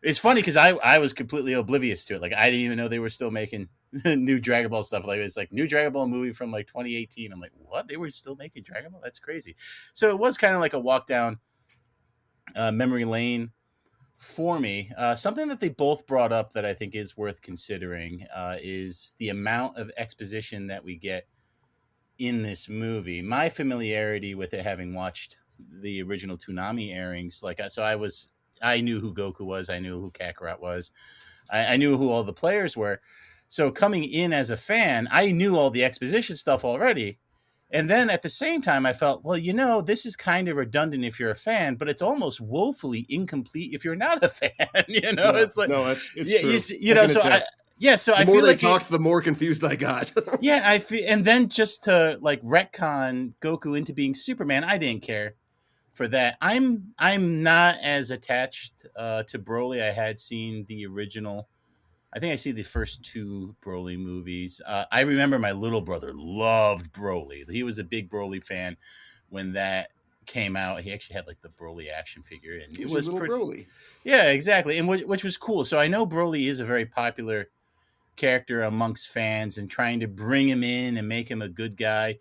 it's funny because I was completely oblivious to it. I didn't even know they were still making new Dragon Ball stuff. It's new Dragon Ball movie from 2018. I'm what? They were still making Dragon Ball? That's crazy. So it was kind of a walk down memory lane for me. Something that they both brought up that I think is worth considering is the amount of exposition that we get in this movie. My familiarity with it, having watched the original Toonami airings, I knew who Goku was. I knew who Kakarot was. I knew who all the players were. So coming in as a fan, I knew all the exposition stuff already. And then at the same time, I felt, this is kind of redundant if you're a fan, but it's almost woefully incomplete if you're not a fan. It's true. So the more they talked, the more confused I got. Yeah, I feel, and then just to retcon Goku into being Superman, I didn't care for that. I'm not as attached to Broly. I had seen the original. I think I see the first two Broly movies. I remember my little brother loved Broly. He was a big Broly fan when that came out. He actually had the Broly action figure, and it was pretty. Broly. Yeah, exactly, and which was cool. So I know Broly is a very popular character amongst fans, and trying to bring him in and make him a good guy.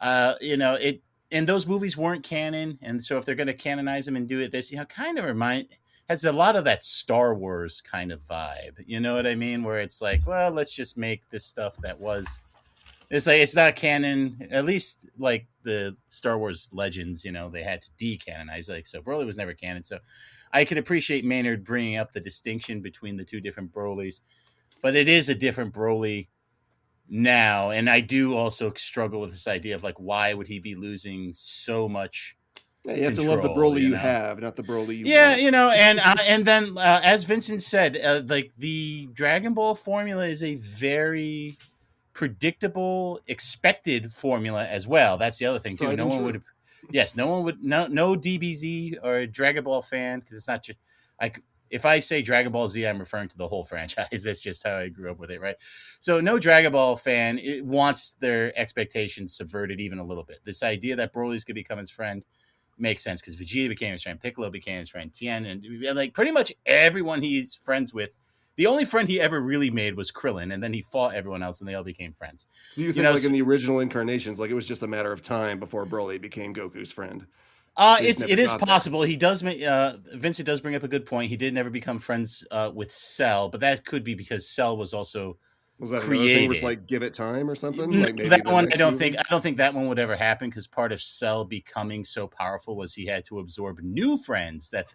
And those movies weren't canon, and so if they're going to canonize them and do it, this kind of has a lot of that Star Wars kind of vibe. You know what I mean? Where it's let's just make this stuff that was. It's not canon. At least the Star Wars Legends, they had to decanonize. So Broly was never canon. So I could appreciate Maynard bringing up the distinction between the two different Brolys, but it is a different Broly now, and I do also struggle with this idea of why would he be losing so much? Yeah, you have to love the Broly you have, not the Broly you want. And then as Vincent said, the Dragon Ball formula is a very predictable, expected formula as well. That's the other thing too. No one would no DBZ or Dragon Ball fan, because it's not just if I say Dragon Ball Z, I'm referring to the whole franchise. That's just how I grew up with it, right? So no Dragon Ball fan wants their expectations subverted even a little bit. This idea that Broly's going to become his friend makes sense because Vegeta became his friend, Piccolo became his friend, Tien, and pretty much everyone he's friends with. The only friend he ever really made was Krillin, and then he fought everyone else, and they all became friends. Do you think in the original incarnations, it was just a matter of time before Broly became Goku's friend? It is possible. He does make Vincent does bring up a good point. He did never become friends with Cell, but that could be because Cell was also created. Thing where it's give it time or something? Maybe that one I don't think that one would ever happen, because part of Cell becoming so powerful was he had to absorb new friends that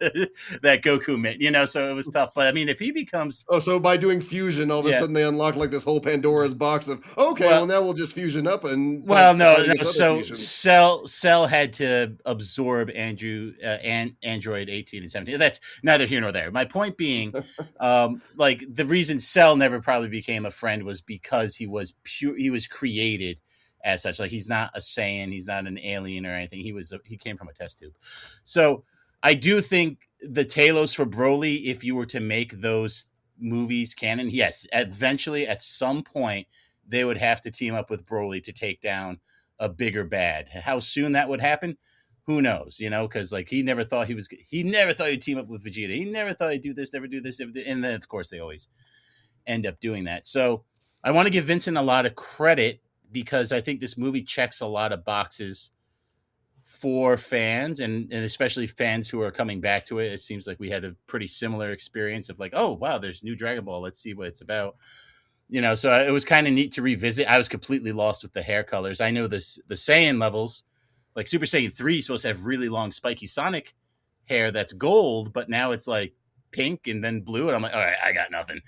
that Goku made, so it was tough. But I mean, if he becomes so by doing fusion, all of a sudden they unlock this whole Pandora's box of well now we'll just fusion up and so Cell had to absorb Android 18 and 17. That's neither here nor there. My point being the reason Cell never probably became a friend was because he was created as such. Like, he's not a Saiyan, he's not an alien or anything. He came from a test tube. So I do think the Talos for Broly, if you were to make those movies canon, yes, eventually at some point they would have to team up with Broly to take down a bigger bad. How soon that would happen, who knows? Because like he never thought he'd team up with Vegeta. He never thought he'd do this, never do this, and then of course they always end up doing that. So I want to give Vincent a lot of credit because I think this movie checks a lot of boxes for fans and especially fans who are coming back to it. It seems like we had a pretty similar experience of like, oh wow, there's new Dragon Ball. Let's see what it's about. So it was kind of neat to revisit. I was completely lost with the hair colors. I know the Saiyan levels, like Super Saiyan 3 is supposed to have really long spiky Sonic hair that's gold, but now it's like pink and then blue. And I'm like, all right, I got nothing,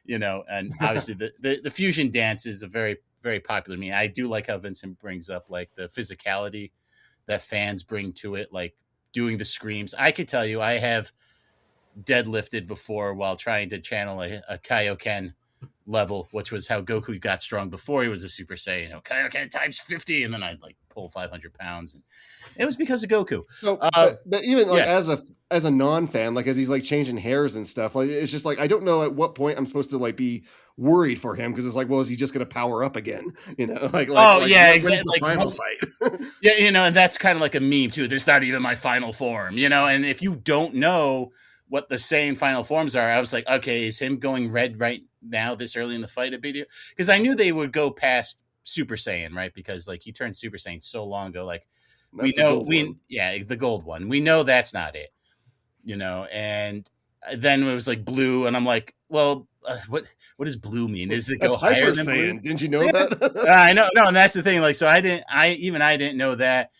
and obviously the fusion dance is a very, very popular. I mean, I do like how Vincent brings up like the physicality that fans bring to it, like doing the screams. I could tell you, I have deadlifted before while trying to channel a Kaioken level, which was how Goku got strong before he was a Super Saiyan. Kaioken times 50, and then I'd like pull 500 pounds, and it was because of Goku. So, but even like as a non-fan, like as he's like changing hairs and stuff, like it's just like I don't know at what point I'm supposed to like be worried for him because it's like, well, is he just going to power up again? Exactly. Final fight. And that's kind of like a meme too. This is not even my final form, and if you don't know what the same final forms are, I was like, okay, is him going red right now this early in the fight a big deal? Because I knew they would go past Super Saiyan, right? Because like he turned Super Saiyan so long ago, like that's the gold one. We know that's not it, and then it was like blue, and I'm like, well, what does blue mean? Is it go higher than blue? Didn't you know that? I know, no, and that's the thing. Like, so I didn't know that,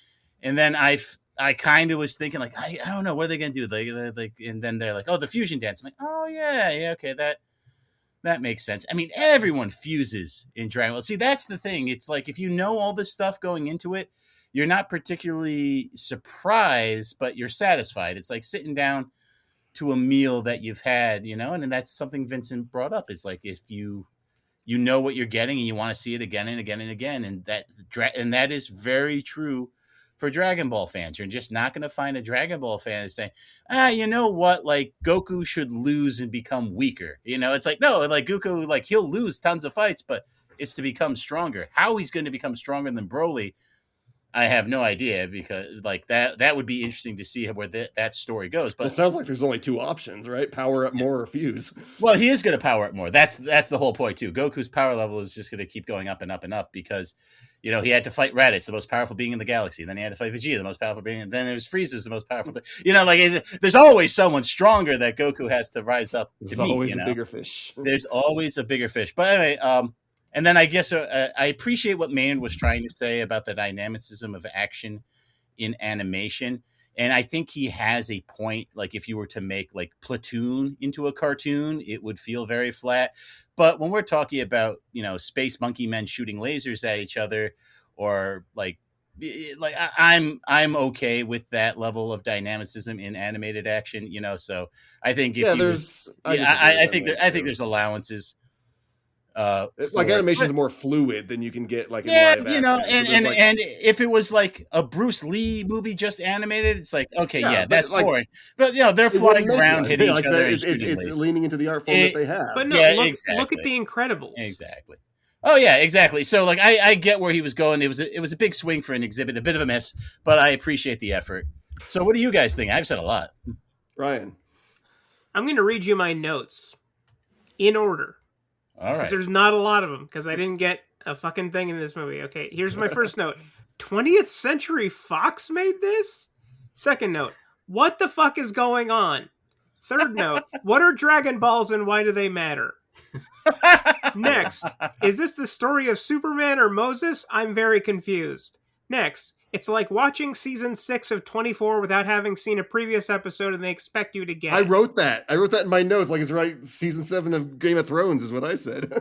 and then I kind of was thinking like, I don't know, what are they gonna do? Like, and then they're like, oh, the fusion dance. I'm like, oh yeah, okay, that makes sense. I mean, everyone fuses in Dragon Ball. See, that's the thing. It's like if you know all this stuff going into it, you're not particularly surprised, but you're satisfied. It's like sitting down to a meal that you've had, and that's something Vincent brought up. It's like if you know what you're getting and you want to see it again and again and again, and that is very true for Dragon Ball fans. You're just not going to find a Dragon Ball fan saying, you know what, like Goku should lose and become weaker. It's like, no, like Goku, like he'll lose tons of fights, but it's to become stronger. How he's going to become stronger than Broly, I have no idea, because like that would be interesting to see where that story goes. But it sounds like there's only two options, right? Power up more or fuse. Well, he is going to power up more. That's the whole point too. Goku's power level is just going to keep going up and up and up because he had to fight Raditz, the most powerful being in the galaxy. Then he had to fight Vegeta, the most powerful being. And then there's Frieza's the most powerful. There's always someone stronger that Goku has to rise up to meet. There's always a bigger fish. There's always a bigger fish. But anyway, and then I guess I appreciate what Maynard was trying to say about the dynamicism of action in animation. And I think he has a point. Like if you were to make like Platoon into a cartoon, it would feel very flat. But when we're talking about, space monkey men shooting lasers at each other, or I'm okay with that level of dynamicism in animated action, So I think I think there's allowances. Like animation is more fluid than you can get like in live action. And if it was like a Bruce Lee movie just animated, it's like, okay, that's boring. But they're flying around hitting each other. It's leaning into the art form that they have. But no, look at the Incredibles. Exactly. Oh yeah, exactly. So like I get where he was going. It was a big swing for an exhibit, a bit of a miss, but I appreciate the effort. So what do you guys think? I've said a lot. Ryan. I'm going to read you my notes in order. All right. There's not a lot of them because I didn't get a fucking thing in this movie. Okay, here's my first note. 20th Century Fox made this? Second note, what the fuck is going on? Third note, what are Dragon Balls and why do they matter? Next, is this the story of Superman or Moses? I'm very confused. Next, it's like watching season 6 of 24 without having seen a previous episode and they expect you to get it. I wrote that in my notes. Like it's right. Season 7 of Game of Thrones is what I said.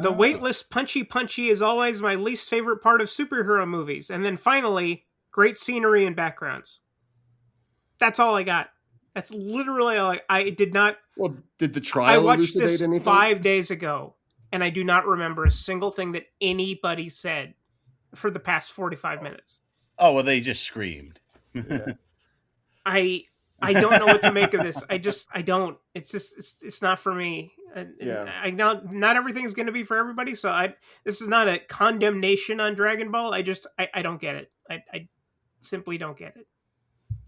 The weightless punchy is always my least favorite part of superhero movies. And then finally, great scenery and backgrounds. That's all I got. That's literally all I did not. Well, did the trial I watched this anything? 5 days ago and I do not remember a single thing that anybody said for the past 45 minutes. Oh, well, they just screamed. Yeah. I don't know what to make of this. I don't. It's just it's not for me. Yeah. I know not everything's going to be for everybody. So this is not a condemnation on Dragon Ball. I don't get it. I simply don't get it.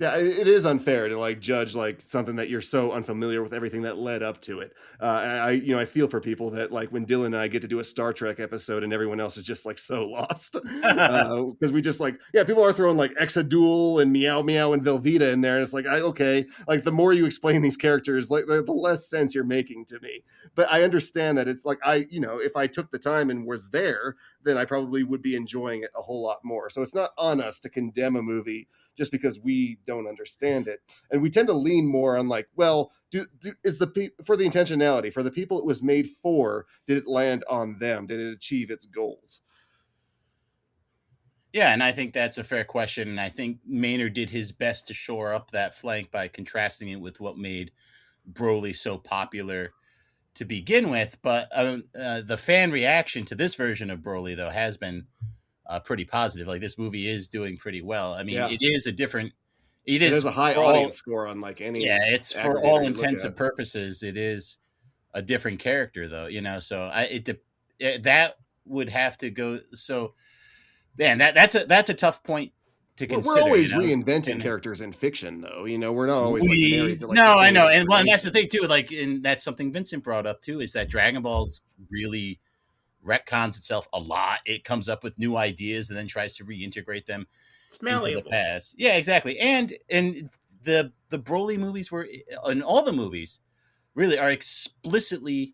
Yeah, it is unfair to like judge like something that you're so unfamiliar with everything that led up to it. I feel for people that like when Dylan and I get to do a Star Trek episode and everyone else is just like so lost because we just like people are throwing like Exaduel and Meow Meow and Velveeta in there, and it's like okay, like the more you explain these characters, like the less sense you're making to me. But I understand that it's like if I took the time and was there, then I probably would be enjoying it a whole lot more. So it's not on us to condemn a movie just because we don't understand it. And we tend to lean more on like, well, for the intentionality, for the people it was made for, did it land on them? Did it achieve its goals? Yeah, and I think that's a fair question. And I think Maynard did his best to shore up that flank by contrasting it with what made Broly so popular to begin with. But the fan reaction to this version of Broly, though, has been pretty positive. Like this movie is doing pretty well. I mean, it is a different. It is a high audience score on like any. Yeah, it's for all intents and purposes. It is a different character, though. So that would have to go. So, man, that's a tough point to consider. We're always reinventing characters in fiction, though. We're not always married to like. No, I know, and that's the thing too. Like, and that's something Vincent brought up too. Is that Dragon Ball's really retcons itself a lot. It comes up with new ideas and then tries to reintegrate them into the past. Yeah, exactly. And the Broly movies and all the movies really are explicitly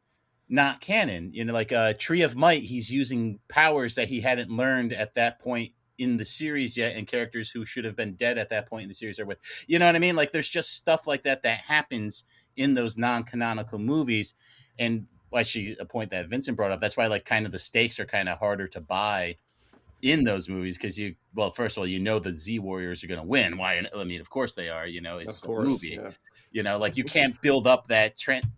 not canon. Like Tree of Might, he's using powers that he hadn't learned at that point in the series yet, and characters who should have been dead at that point in the series are with. You know what I mean? Like there's just stuff like that happens in those non-canonical movies. And actually a point that Vincent brought up, that's why like kind of the stakes are kind of harder to buy in those movies, because first of all, the Z Warriors are going to win. Why? I mean, of course they are. It's a movie. Yeah. Like you can't build up that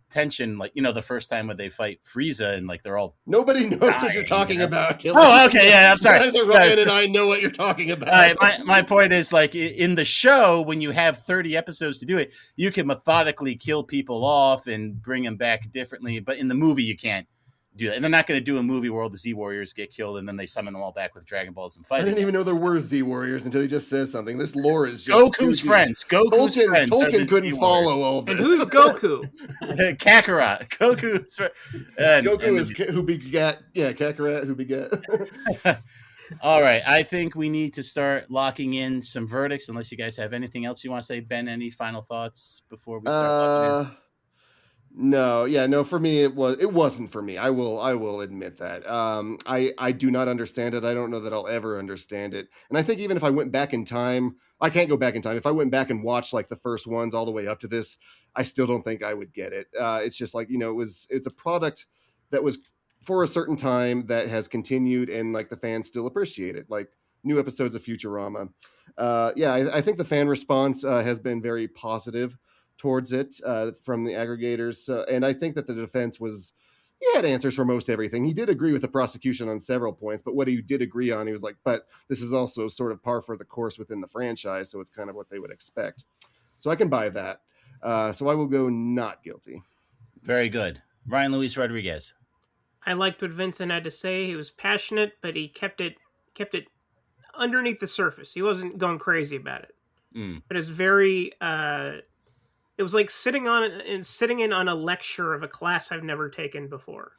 tension like the first time when they fight Frieza and like they're all nobody knows what you're talking about. Oh, okay, yeah, I'm sorry. Ryan and I know what you're talking about. All right, my point is like in the show, when you have 30 episodes to do it, you can methodically kill people off and bring them back differently. But in the movie, you can't do that. And they're not going to do a movie where all the Z Warriors get killed and then they summon them all back with Dragon Balls and fight. I didn't even know there were Z Warriors until he just says something. This lore is just Goku's friends. Tolkien couldn't follow all this. And who's Goku? Kakarot. Goku's Goku is who begat. Yeah, Kakarot who begat. All right, I think we need to start locking in some verdicts. Unless you guys have anything else you want to say, Ben. Any final thoughts before we start locking in? No. For me, it wasn't for me. I will admit that. I do not understand it. I don't know that I'll ever understand it. And I think even if I went back in time, I can't go back in time. If I went back and watched like the first ones all the way up to this, I still don't think I would get it. It's just like it's a product that was for a certain time that has continued, and like the fans still appreciate it. Like new episodes of Futurama. I think the fan response has been very positive towards it from the aggregators. And I think that the defense he had answers for most everything. He did agree with the prosecution on several points, but what he did agree on, he was like, but this is also sort of par for the course within the franchise, so it's kind of what they would expect. So I can buy that. So I will go not guilty. Very good. Ryan Luis Rodriguez. I liked what Vincent had to say. He was passionate, but he kept it underneath the surface. He wasn't going crazy about it. But it's very... it was like sitting in on a lecture of a class I've never taken before.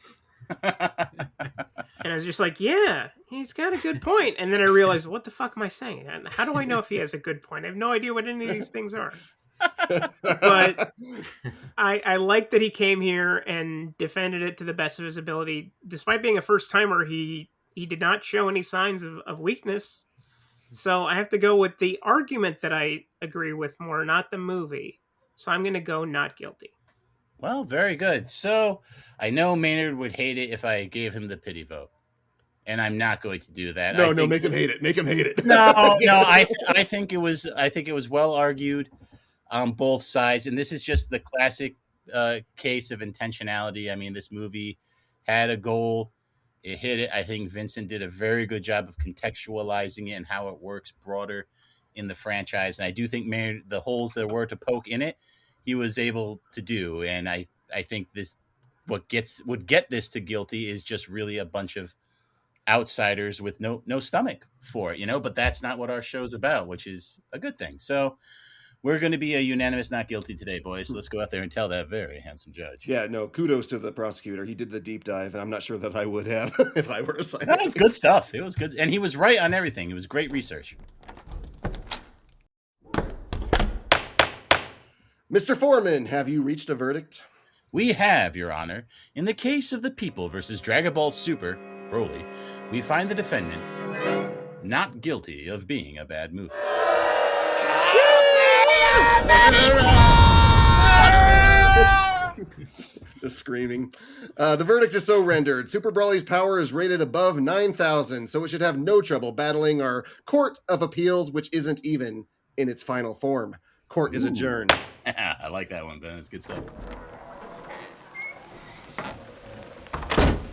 And I was just like, yeah, he's got a good point. And then I realized, what the fuck am I saying? And how do I know if he has a good point? I have no idea what any of these things are. But I like that he came here and defended it to the best of his ability. Despite being a first-timer, he did not show any signs of weakness. So I have to go with the argument that I agree with more, not the movie. So I'm going to go not guilty. Well, very good. So I know Maynard would hate it if I gave him the pity vote, and I'm not going to do that. No, make him hate it. Make him hate it. No. I think it was well argued on both sides, and this is just the classic case of intentionality. I mean, this movie had a goal It hit it. I think Vincent did a very good job of contextualizing it and how it works broader in the franchise. And I do think the holes there were to poke in it, he was able to do. And I think this would get this to guilty is just really a bunch of outsiders with no stomach for it, but that's not what our show's about, which is a good thing. So we're going to be a unanimous not guilty today, boys. Let's go out there and tell that very handsome judge. Yeah, no, kudos to the prosecutor. He did the deep dive, and I'm not sure that I would have if I were assigned. That was good stuff. It was good. And he was right on everything. It was great research. Mr. Foreman, have you reached a verdict? We have, Your Honor. In the case of The People versus Dragon Ball Super, Broly, we find the defendant not guilty of being a bad movie. Just screaming. The verdict is so rendered. Super Brawly's power is rated above 9,000, so it should have no trouble battling our Court of Appeals, which isn't even in its final form. Court is adjourned. I like that one, Ben. It's good stuff.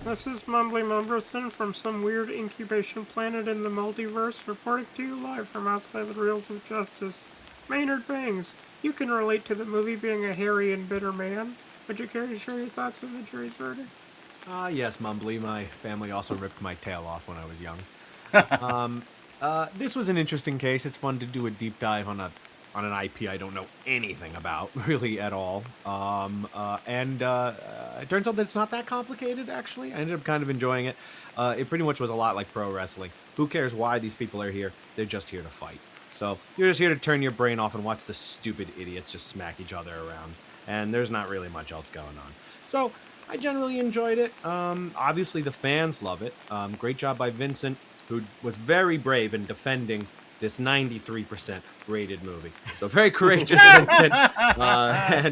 This is Mumbly Mumberson from some weird incubation planet in the multiverse, reporting to you live from outside the Reels of Justice. Maynard Bangs, you can relate to the movie being a hairy and bitter man. Would you care to share your thoughts on the jury's verdict? Yes, Mumbly. My family also ripped my tail off when I was young. This was an interesting case. It's fun to do a deep dive on an IP I don't know anything about, really, at all. And it turns out that it's not that complicated, actually. I ended up kind of enjoying it. It pretty much was a lot like pro wrestling. Who cares why these people are here? They're just here to fight. So you're just here to turn your brain off and watch the stupid idiots just smack each other around. And there's not really much else going on. So I generally enjoyed it. Obviously, the fans love it. Great job by Vincent, who was very brave in defending this 93% rated movie. So very courageous, Vincent. But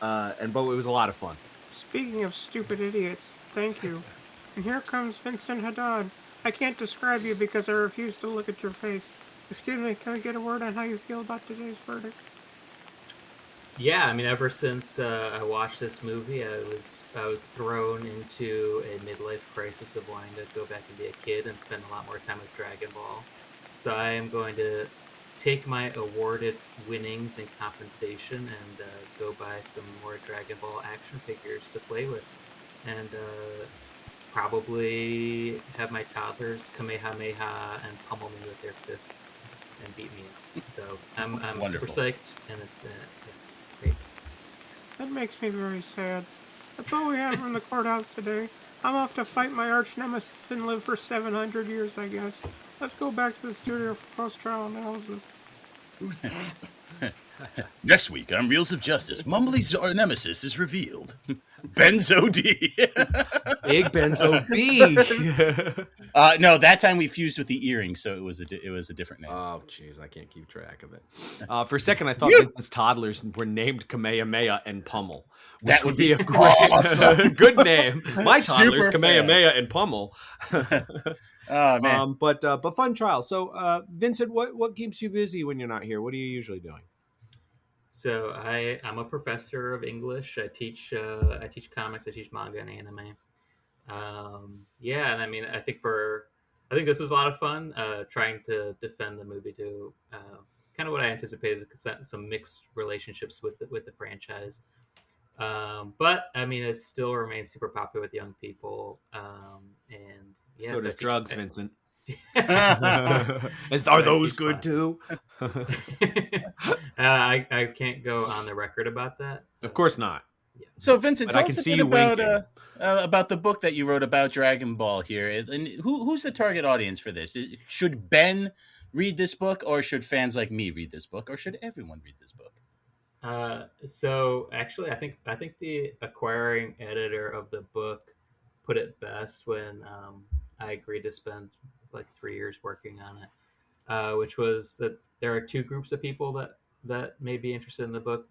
it was a lot of fun. Speaking of stupid idiots, thank you. And here comes Vincent Haddad. I can't describe you because I refuse to look at your face. Excuse me, can I get a word on how you feel about today's verdict? Yeah, I mean, ever since I watched this movie, I was thrown into a midlife crisis of wanting to go back and be a kid and spend a lot more time with Dragon Ball. So I am going to take my awarded winnings and compensation and go buy some more Dragon Ball action figures to play with, and probably have my toddlers Kamehameha and pummel me with their fists and beat me up. So I'm super psyched, and it's great. That makes me very sad. That's all we have from the courthouse today. I'm off to fight my arch nemesis and live for 700 years, I guess. Let's go back to the studio for post-trial analysis. Who's that? Next week on Reels of Justice, Mumbly's nemesis is revealed. Benzo D. Big Benzo B. No, that time we fused with the earring, so it was a different name. Oh, jeez, I can't keep track of it. For a second, I thought Vincent's toddlers were named Kamehameha and Pummel, which That would be a great, awesome. good name. My toddlers, Super Kamehameha and Pummel. Oh man. But fun trial. So, Vincent, what keeps you busy when you're not here? What are you usually doing? So I'm a professor of English. I teach comics. I teach manga and anime. And I mean, I think this was a lot of fun. Trying to defend the movie to kind of what I anticipated, some mixed relationships with the franchise. But I mean, it still remains super popular with young people. So does drugs, Vincent. Are those good too? I can't go on the record about that. Of course not. Yeah. So Vincent, But I tell can us see a bit you about the book that you wrote about Dragon Ball here. And who's the target audience for this? Should Ben read this book, or should fans like me read this book, or should everyone read this book? So actually, I think the acquiring editor of the book put it best when I agreed to spend like 3 years working on it, which was that there are two groups of people that may be interested in the book.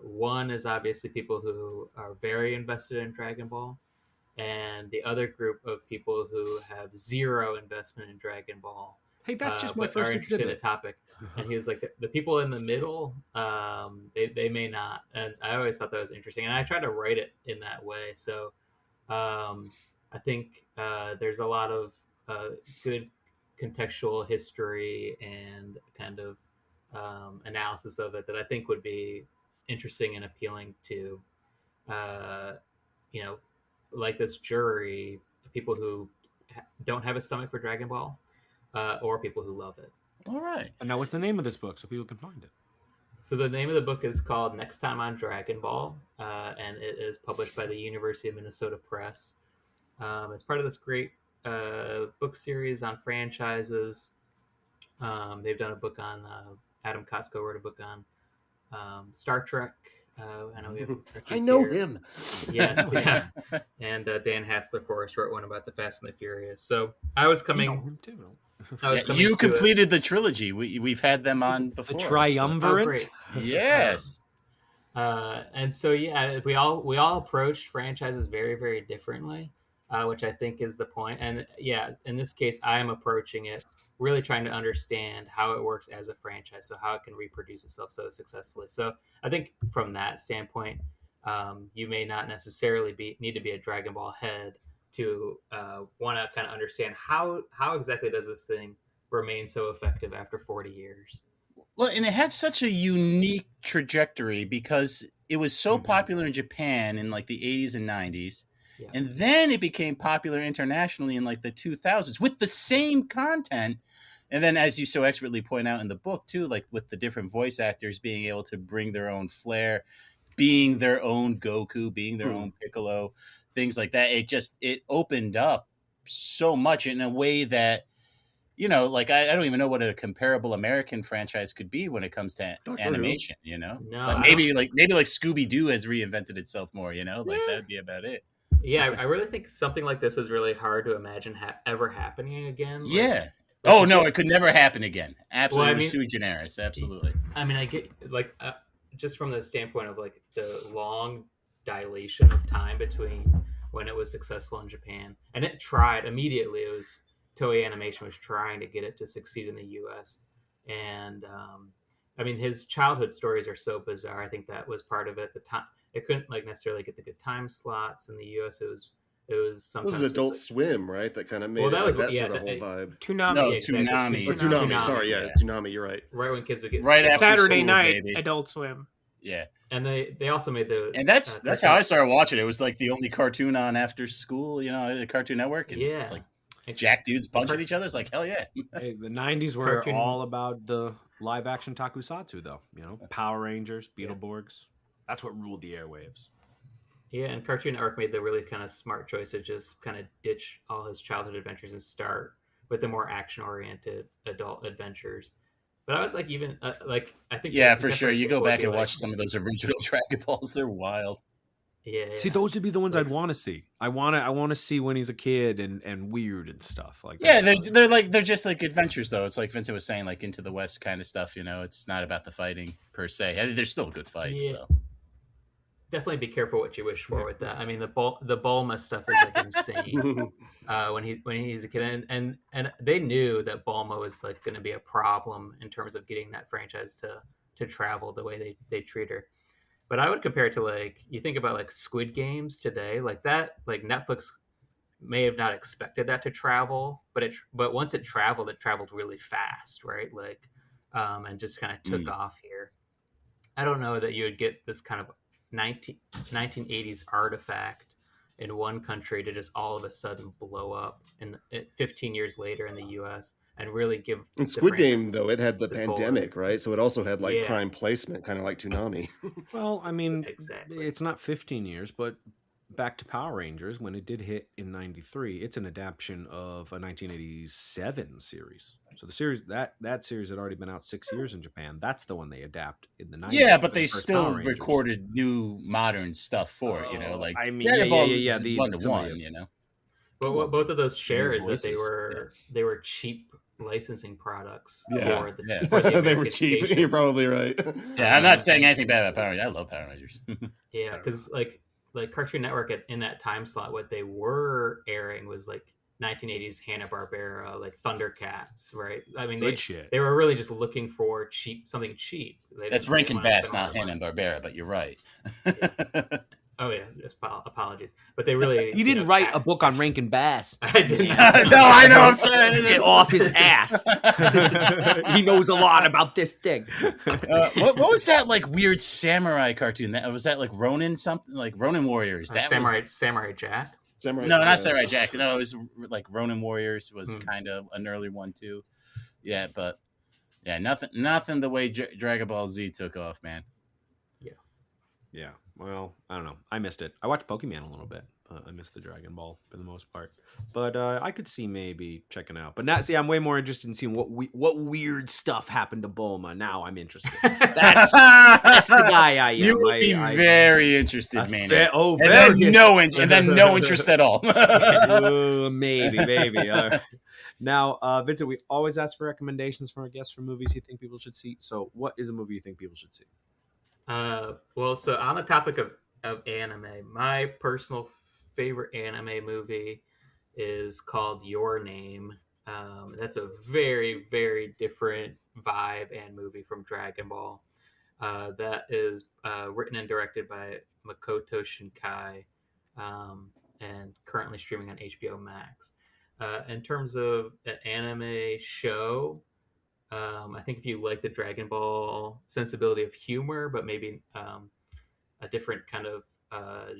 One is obviously people who are very invested in Dragon Ball, and the other group of people who have zero investment in Dragon Ball. Hey, that's just my but first are interested in the exhibit. topic. And he was like, the people in the middle, they may not. And I always thought that was interesting, and I tried to write it in that way. So I I think there's a lot of good contextual history and kind of analysis of it that I think would be interesting and appealing to, like this jury, people who don't have a stomach for Dragon Ball, or people who love it. All right. And now, what's the name of this book so people can find it? So the name of the book is called Next Time on Dragon Ball, and it is published by the University of Minnesota Press. It's part of this great book series on franchises. They've done a book on Adam Kotsko wrote a book on Star Trek. I know we have. I know here. him. Yes, yeah. And Dan Hassler Forrest wrote one about the Fast and the Furious. So I was coming. You know him too. You completed the trilogy. We've had them on before. The triumvirate. Oh, great. Yes. And so we all approached franchises very, very differently, which I think is the point. And yeah, in this case, I am approaching it really trying to understand how it works as a franchise, so how it can reproduce itself so successfully. So I think from that standpoint, you may not necessarily need to be a Dragon Ball head to want to kind of understand how exactly does this thing remain so effective after 40 years. Well, and it had such a unique trajectory because it was so popular in Japan in like the 80s and 90s. Yeah. And then it became popular internationally in like the 2000s with the same content. And then, as you so expertly point out in the book too, like with the different voice actors being able to bring their own flair, being their own Goku, being their own Piccolo, things like that. It opened up so much in a way that, you know, like I don't even know what a comparable American franchise could be when it comes to animation, you know? No, like maybe like Scooby-Doo has reinvented itself more, you know? Like that'd be about it. Yeah, I really think something like this is really hard to imagine ever happening again. Yeah. No, it could never happen again. Absolutely. Well, sui generis. Absolutely. I mean, I get like just from the standpoint of like the long dilation of time between when it was successful in Japan and it tried immediately. It was Toei Animation was trying to get it to succeed in the U.S. And I mean, his childhood stories are so bizarre. I think that was part of it. The time it couldn't like necessarily get the good time slots in the U.S. It was sometimes. This was Adult Swim, right? That kind of made that sort of whole vibe. Toonami. No, exactly. Toonami. Toonami. Sorry, yeah, Toonami. You're right. Right when kids would get right after Saturday school, night, baby. Adult Swim. Yeah. And they also made the and that's how I started watching it. It was like the only cartoon on after school, you know, the Cartoon Network, and it's like Jack dudes punching each other. It's like hell yeah. Hey, the 90s were all about the live action tokusatsu, though. You know, Power Rangers, Beetleborgs. That's what ruled the airwaves. Yeah, and Cartoon Network made the really kind of smart choice to just kind of ditch all his childhood adventures and start with the more action-oriented adult adventures. But I was like, even like I think for sure. You go back and watch some of those original Dragon Balls; they're wild. Yeah. See, those would be the ones I'd want to see. I want to see when he's a kid and weird and stuff like that. Yeah, they're just like adventures though. It's like Vincent was saying, like Into the West kind of stuff. You know, it's not about the fighting per se. I mean, there's still good fights though. Definitely be careful what you wish for with that. I mean, the Bulma stuff is like insane when he's a kid, and they knew that Bulma was like going to be a problem in terms of getting that franchise to travel the way they treat her. But I would compare it to like you think about like Squid Games today, like that. Like Netflix may have not expected that to travel, but once it traveled really fast, right? Like, and just kind of took off here. I don't know that you would get this kind of 1980s artifact in one country to just all of a sudden blow up 15 years later in the US and really give in Squid Game though it had the pandemic, right? So it also had like prime placement, kind of like Toonami. Well, I mean, exactly. It's not 15 years, but back to Power Rangers, when it did hit in 93, it's an adaptation of a 1987 series. So the series that series had already been out 6 years in Japan. That's the one they adapt in the 90s. Yeah, but they still recorded new modern stuff for it, you know, like I mean, yeah, the 1-to-1, you know. But what both of those share is that they were cheap licensing products. Yeah, for the they were cheap. stations. You're probably right. Yeah, I'm not saying anything bad about Power Rangers. I love Power Rangers. Yeah, because like Cartoon Network in that time slot, what they were airing was like 1980s Hanna-Barbera, like Thundercats, right? I mean, they were really just looking for something cheap. That's Rankin Bass, not Hanna-Barbera, but you're right. Yeah. Oh yeah, apologies, but they really. You didn't write a book on Rankin Bass. I didn't. No, I know. I'm sorry. Get off his ass. He knows a lot about this thing. What was that like weird samurai cartoon? That was that like Ronin something, like Ronin Warriors. That Samurai Jack. Samurai, no, not Samurai Jack. No, it was like Ronin Warriors was kind of an early one too. Yeah, but yeah, nothing the way Dragon Ball Z took off, man. Yeah. Well, I don't know. I missed it. I watched Pokemon a little bit. I missed the Dragon Ball for the most part. But I could see maybe checking out. But now, see, I'm way more interested in seeing what weird stuff happened to Bulma. Now I'm interested. That's the guy I am. You would be very interested, man. And then no interest at all. Maybe. Now, Vincent, we always ask for recommendations from our guests for movies you think people should see. So what is a movie you think people should see? Well, so on the topic of anime, my personal favorite anime movie is called Your Name. That's a very, very different vibe and movie from Dragon Ball. That is written and directed by Makoto Shinkai, and currently streaming on HBO Max. In terms of an anime show, I think if you like the Dragon Ball sensibility of humor, but maybe a different kind of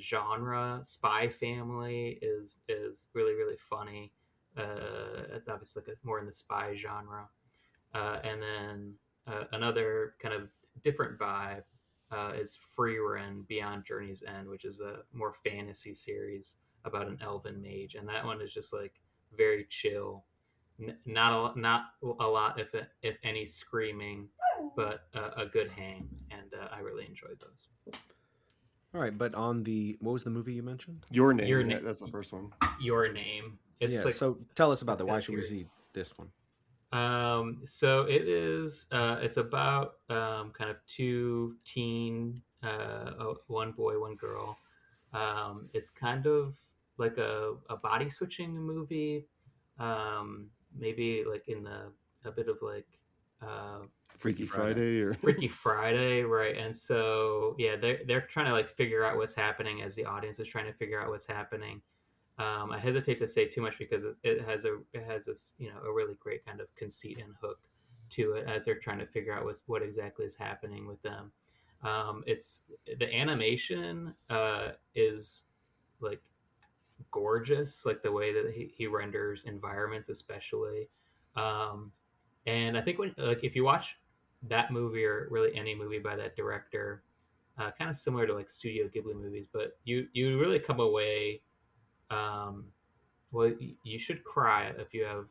genre, Spy Family is really, really funny. It's obviously more in the spy genre. And then another kind of different vibe is Frieren Beyond Journey's End, which is a more fantasy series about an elven mage. And that one is just like very chill. Not a lot, if any, screaming, but a good hang, and I really enjoyed those. All right, but on what was the movie you mentioned? Your Name. That's the first one. Your Name. It's so tell us about that. Why should we see this one? So it is. It's about kind of two teen, one boy, one girl. It's kind of like a body switching movie. Maybe like in a bit of like Freaky Friday or Freaky Friday, right? And so yeah, they're trying to like figure out what's happening as the audience is trying to figure out what's happening. I hesitate to say too much because it has this a really great kind of conceit and hook to it as they're trying to figure out what exactly is happening with them. It's the animation is like gorgeous, like the way that he renders environments especially, and I think if you watch that movie or really any movie by that director, kind of similar to like Studio Ghibli movies, but you really come away, well, you should cry if you have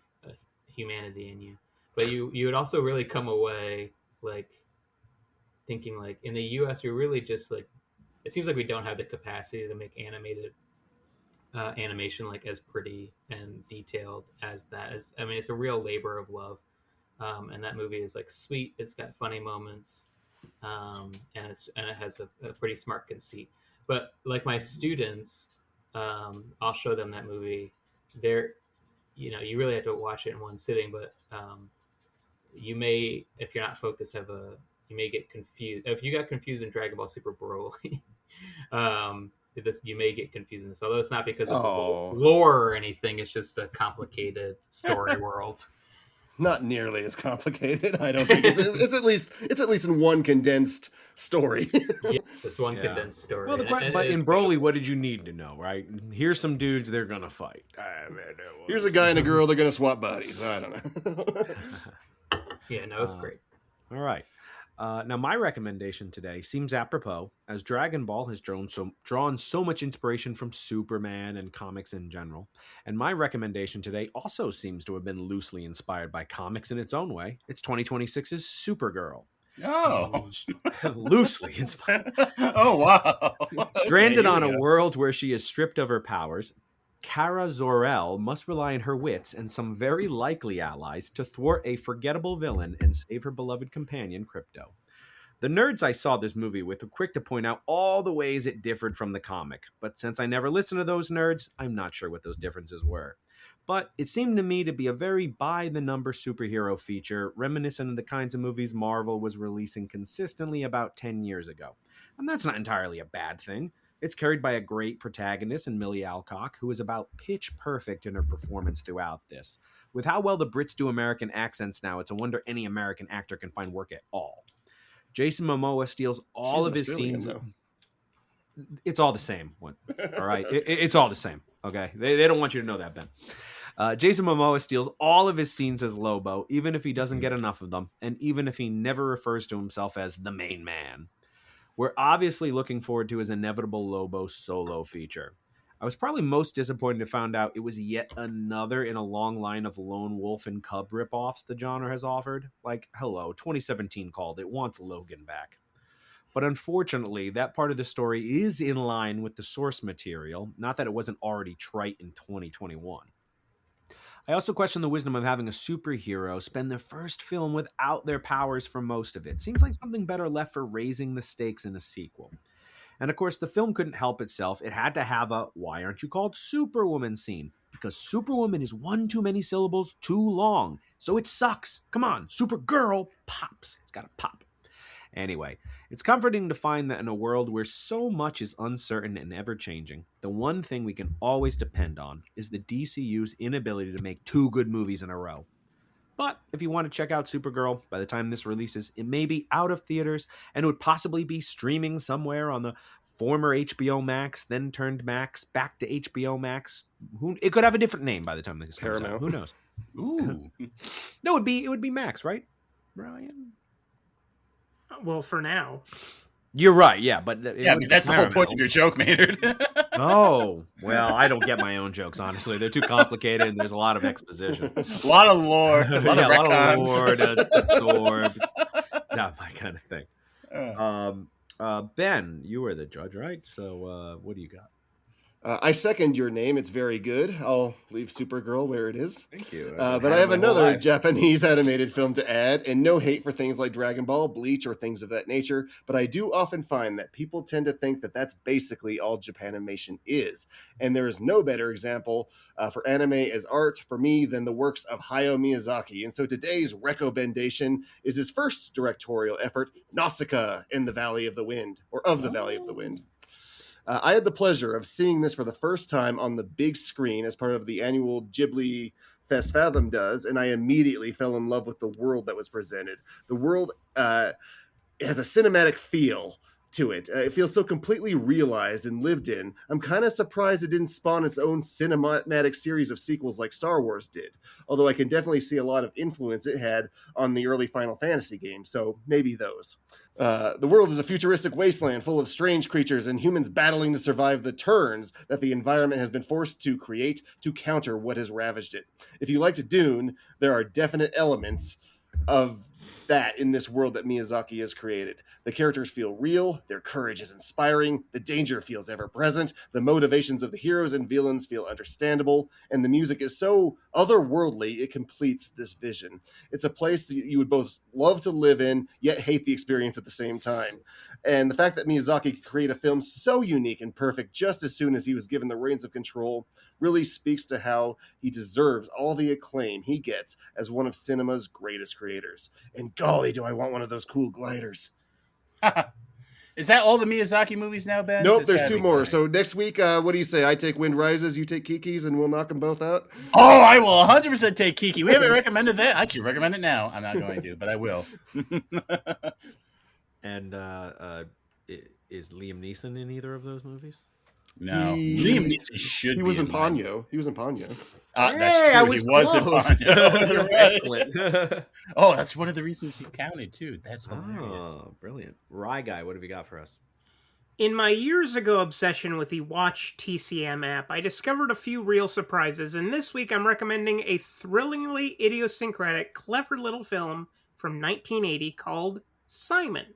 humanity in you, but you would also really come away like thinking like in the US we really just like, it seems like we don't have the capacity to make animated animation like as pretty and detailed as that is. I mean, it's a real labor of love, and that movie is like sweet. It's got funny moments, and it has a pretty smart conceit. But like my students, I'll show them that movie. You really have to watch it in one sitting, but you may, if you're not focused, you may get confused. If you got confused in Dragon Ball Super Broly, you may get confused in this, although it's not because of lore or anything. It's just a complicated story world. Not nearly as complicated. I don't think it's at least in one condensed story. Yes, it's one condensed story. Well, but in Broly, what did you need to know, right? Here's some dudes, they're gonna fight. Here's a guy and a girl, they're gonna swap bodies. I don't know. Yeah, no, it's great. All right. Now, my recommendation today seems apropos, as Dragon Ball has drawn so much inspiration from Superman and comics in general. And my recommendation today also seems to have been loosely inspired by comics in its own way. It's 2026's Supergirl. Oh, loosely inspired. Oh, wow. Stranded on a world where she is stripped of her powers, Kara Zor-El must rely on her wits and some very likely allies to thwart a forgettable villain and save her beloved companion, Krypto. The nerds I saw this movie with were quick to point out all the ways it differed from the comic, but since I never listened to those nerds, I'm not sure what those differences were. But it seemed to me to be a very by-the-number superhero feature, reminiscent of the kinds of movies Marvel was releasing consistently about 10 years ago. And that's not entirely a bad thing. It's carried by a great protagonist in Millie Alcock, who is about pitch perfect in her performance throughout this. With how well the Brits do American accents now, it's a wonder any American actor can find work at all. Jason Momoa steals all of his scenes. It's all the same one. All right. It's all the same. Okay. They don't want you to know that, Ben. Jason Momoa steals all of his scenes as Lobo, even if he doesn't get enough of them, and even if he never refers to himself as the main man. We're obviously looking forward to his inevitable Lobo solo feature. I was probably most disappointed to find out it was yet another in a long line of lone wolf and cub ripoffs the genre has offered. Like, hello, 2017 called. It wants Logan back. But unfortunately, that part of the story is in line with the source material, not that it wasn't already trite in 2021. I also question the wisdom of having a superhero spend their first film without their powers for most of it. Seems like something better left for raising the stakes in a sequel. And of course, the film couldn't help itself. It had to have a "why aren't you called Superwoman" scene, because Superwoman is one too many syllables too long. So it sucks. Come on, Supergirl pops. It's got to pop. Anyway, it's comforting to find that in a world where so much is uncertain and ever-changing, the one thing we can always depend on is the DCU's inability to make 2 good movies in a row. But if you want to check out Supergirl, by the time this releases, it may be out of theaters and would possibly be streaming somewhere on the former HBO Max, then turned Max, back to HBO Max. It could have a different name by the time this comes out. Who knows? Ooh. No, it would be Max, right, Brian? Well, for now. You're right, yeah, but that's the whole point of your joke, Maynard. Oh, well, I don't get my own jokes, honestly. They're too complicated, and there's a lot of exposition. A lot of lore, a lot of retcons. A lot of lore to absorb. It's not my kind of thing. Ben, you were the judge, right? So what do you got? I second your name. It's very good. I'll leave Supergirl where it is. Thank you. But I have another Japanese animated film to add, and no hate for things like Dragon Ball, Bleach, or things of that nature, but I do often find that people tend to think that that's basically all Japanimation is, and there is no better example for anime as art for me than the works of Hayao Miyazaki, and so today's recommendation is his first directorial effort, Nausicaa in the Valley of the Wind, or of the Valley of the Wind. I had the pleasure of seeing this for the first time on the big screen as part of the annual Ghibli Fest Fathom does, and I immediately fell in love with the world that was presented. The world has a cinematic feel to it. It feels so completely realized and lived in. I'm kind of surprised it didn't spawn its own cinematic series of sequels like Star Wars did, although I can definitely see a lot of influence it had on the early Final Fantasy games, so maybe those. The world is a futuristic wasteland full of strange creatures and humans battling to survive the turns that the environment has been forced to create to counter what has ravaged it. If you liked Dune, there are definite elements of that in this world that Miyazaki has created. The characters feel real, their courage is inspiring, the danger feels ever present, the motivations of the heroes and villains feel understandable, and the music is so otherworldly it completes this vision. It's a place that you would both love to live in, yet hate the experience at the same time. And the fact that Miyazaki could create a film so unique and perfect just as soon as he was given the reins of control really speaks to how he deserves all the acclaim he gets as one of cinema's greatest creators. And golly, do I want one of those cool gliders. Is that all the Miyazaki movies now, Ben? Nope, there's 2 more. So next week, what do you say? I take Wind Rises, you take Kiki's, and we'll knock them both out? Oh, I will 100% take Kiki. We haven't recommended that. I could recommend it now. I'm not going to, but I will. And is Liam Neeson in either of those movies? No. Liam Neeson should be. He was in Ponyo. He was in Ponyo. That's true. I was he was in close. Ponyo. Excellent. Oh, that's one of the reasons he counted, too. That's hilarious. Oh, brilliant. Rye Guy, what have you got for us? In my years ago obsession with the Watch TCM app, I discovered a few real surprises, and this week I'm recommending a thrillingly idiosyncratic, clever little film from 1980 called Simon.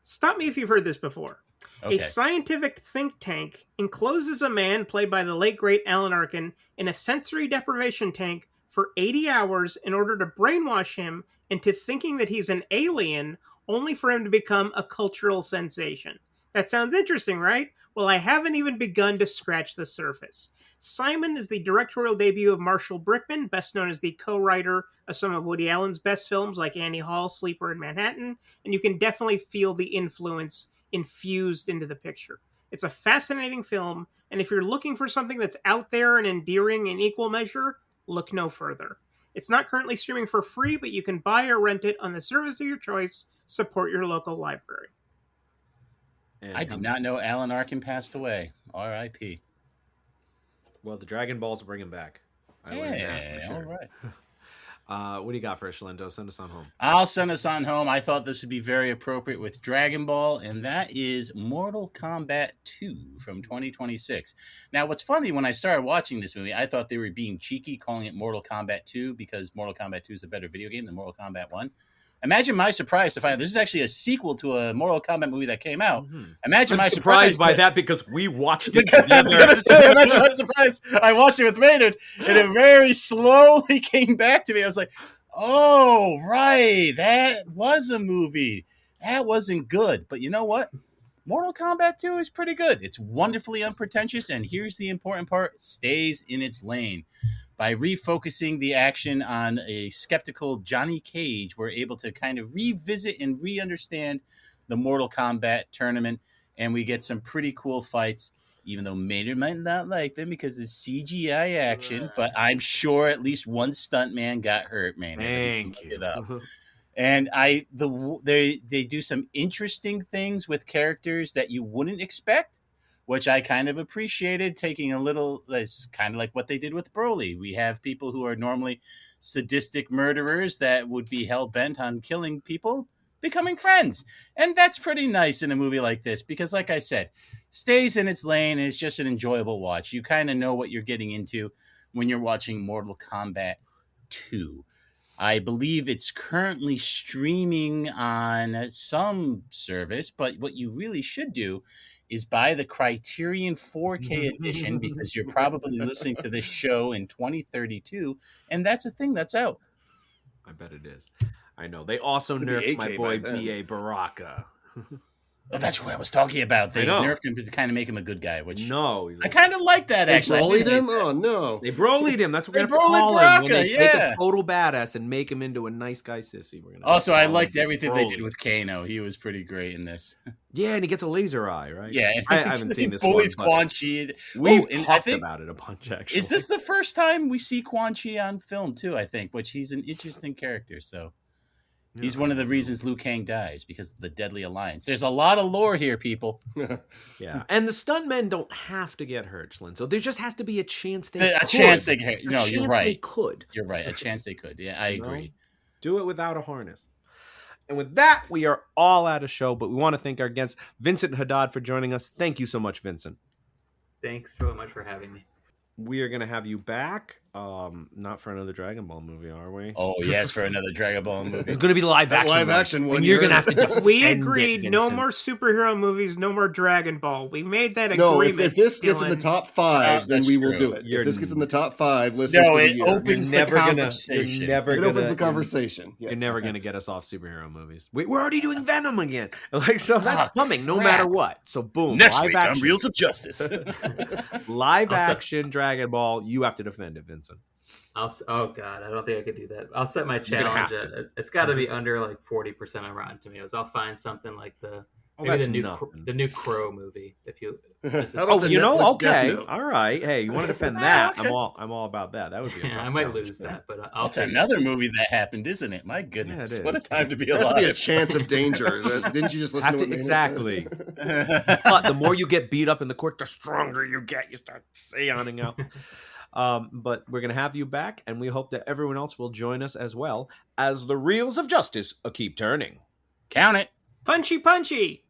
Stop me if you've heard this before. Okay. A scientific think tank encloses a man, played by the late great Alan Arkin, in a sensory deprivation tank for 80 hours in order to brainwash him into thinking that he's an alien, only for him to become a cultural sensation. That sounds interesting, right? Well, I haven't even begun to scratch the surface. Simon is the directorial debut of Marshall Brickman, best known as the co-writer of some of Woody Allen's best films like Annie Hall, Sleeper in Manhattan, and you can definitely feel the influence infused into the picture. It's a fascinating film, and if you're looking for something that's out there and endearing in equal measure, look no further. It's not currently streaming for free, but you can buy or rent it on the service of your choice. Support your local library. And I did not know Alan Arkin passed away. R.I.P. Well, the Dragon Balls bring him back. I learned that for sure. All right. What do you got for us, Schlender? Send us on home. I'll send us on home. I thought this would be very appropriate with Dragon Ball, and that is Mortal Kombat 2 from 2026. Now, what's funny, when I started watching this movie, I thought they were being cheeky calling it Mortal Kombat 2 because Mortal Kombat 2 is a better video game than Mortal Kombat 1. Imagine my surprise to find out this is actually a sequel to a Mortal Kombat movie that came out. Imagine I'm my surprised by that because we watched it together. Imagine my surprise. I watched it with Maynard, and it very slowly came back to me. I was like, oh, right. That was a movie. That wasn't good. But you know what? Mortal Kombat 2 is pretty good. It's wonderfully unpretentious, and here's the important part. It stays in its lane. By refocusing the action on a skeptical Johnny Cage, we're able to kind of revisit and re-understand the Mortal Kombat tournament, and we get some pretty cool fights, even though Maynard might not like them because it's CGI action, but I'm sure at least one stuntman got hurt, Maynard. Thank you. It up. And they do some interesting things with characters that you wouldn't expect, which I kind of appreciated, taking a little, it's kind of like what they did with Broly. We have people who are normally sadistic murderers that would be hell-bent on killing people, becoming friends. And that's pretty nice in a movie like this, because like I said, stays in its lane, and it's just an enjoyable watch. You kind of know what you're getting into when you're watching Mortal Kombat 2. I believe it's currently streaming on some service, but what you really should do is buy the Criterion 4K edition because you're probably listening to this show in 2032, and that's a thing that's out. I bet it is. I know. They also nerfed my boy B.A. Baraka. Oh, that's what I was talking about. They I know. nerfed him to kind of make him a good guy, which No. I kind of like that, They actually. bullied him? Oh, no. They brolyed him. That's what we're They going to call brolyed him. When Baraka, they make yeah. a total badass and make him into a nice guy sissy. We're gonna Also, I call liked him everything they Broly. did with Kano. He was pretty great in this. Yeah, and he gets a laser eye, right? Yeah, and I haven't seen this bullies one. Quan Chi. We've and talked about it a bunch, actually. Is this the first time we see Quan Chi on film, too, I think, which he's an interesting character, so... He's one of the reasons Liu Kang dies, because of the Deadly Alliance. There's a lot of lore here, people. Yeah, and the stuntmen don't have to get hurt, Slyn. So there just has to be a chance they could. A chance they could. No, you're right. They could. You're right. A chance they could. Yeah, I agree. Do it without a harness. And with that, we are all out of show, but we want to thank our guest, Vincent Haddad, for joining us. Thank you so much, Vincent. Thanks so much for having me. We are going to have you back. Not for another Dragon Ball movie, are we? Oh, yes, for another Dragon Ball movie. It's going to be live action. Live action one. And you're going to have to We defend agreed, it, no Vincent. more superhero movies, no more Dragon Ball. We made that No, agreement. if this gets in the Dylan. top 5, then That's we will true. do it. You're If this gets in the top 5, listen No, for the it year. opens the You're conversation. never It gonna, opens the conversation. Yes. You're never going to get us off superhero movies. We're already doing Venom again. Like, so that's Ah, coming no crap. matter what. So boom. Next live week action. on Reels of Justice. Live action Dragon Ball. You have to defend it, Vincent. Oh god, I don't think I could do that. I'll set my You're gonna challenge. have It's got to be under like 40% on Rotten Tomatoes. I'll find something like Oh, maybe that's the new nothing. the new Crow movie. If you, How this is- about Oh, the you know, Netflix Death okay, Note? all right. Hey, you want to defend that? Okay. I'm all about that. That would be. A yeah, tough I might challenge. lose that, but I'll That's take it. another movie that happened, isn't it? My goodness. it What a is. time to be There has to be a alive. chance of danger. Didn't you just listen Have to to, what Maynard exactly. said? But the more you get beat up in the court, the stronger you get. You start seoning out. But we're gonna have you back, and we hope that everyone else will join us as well as the reels of justice keep turning. Count it. Punchy, punchy.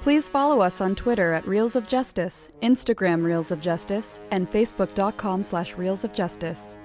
Please follow us on Twitter at Reels of Justice, Instagram Reels of Justice, and Facebook.com/Reels of Justice.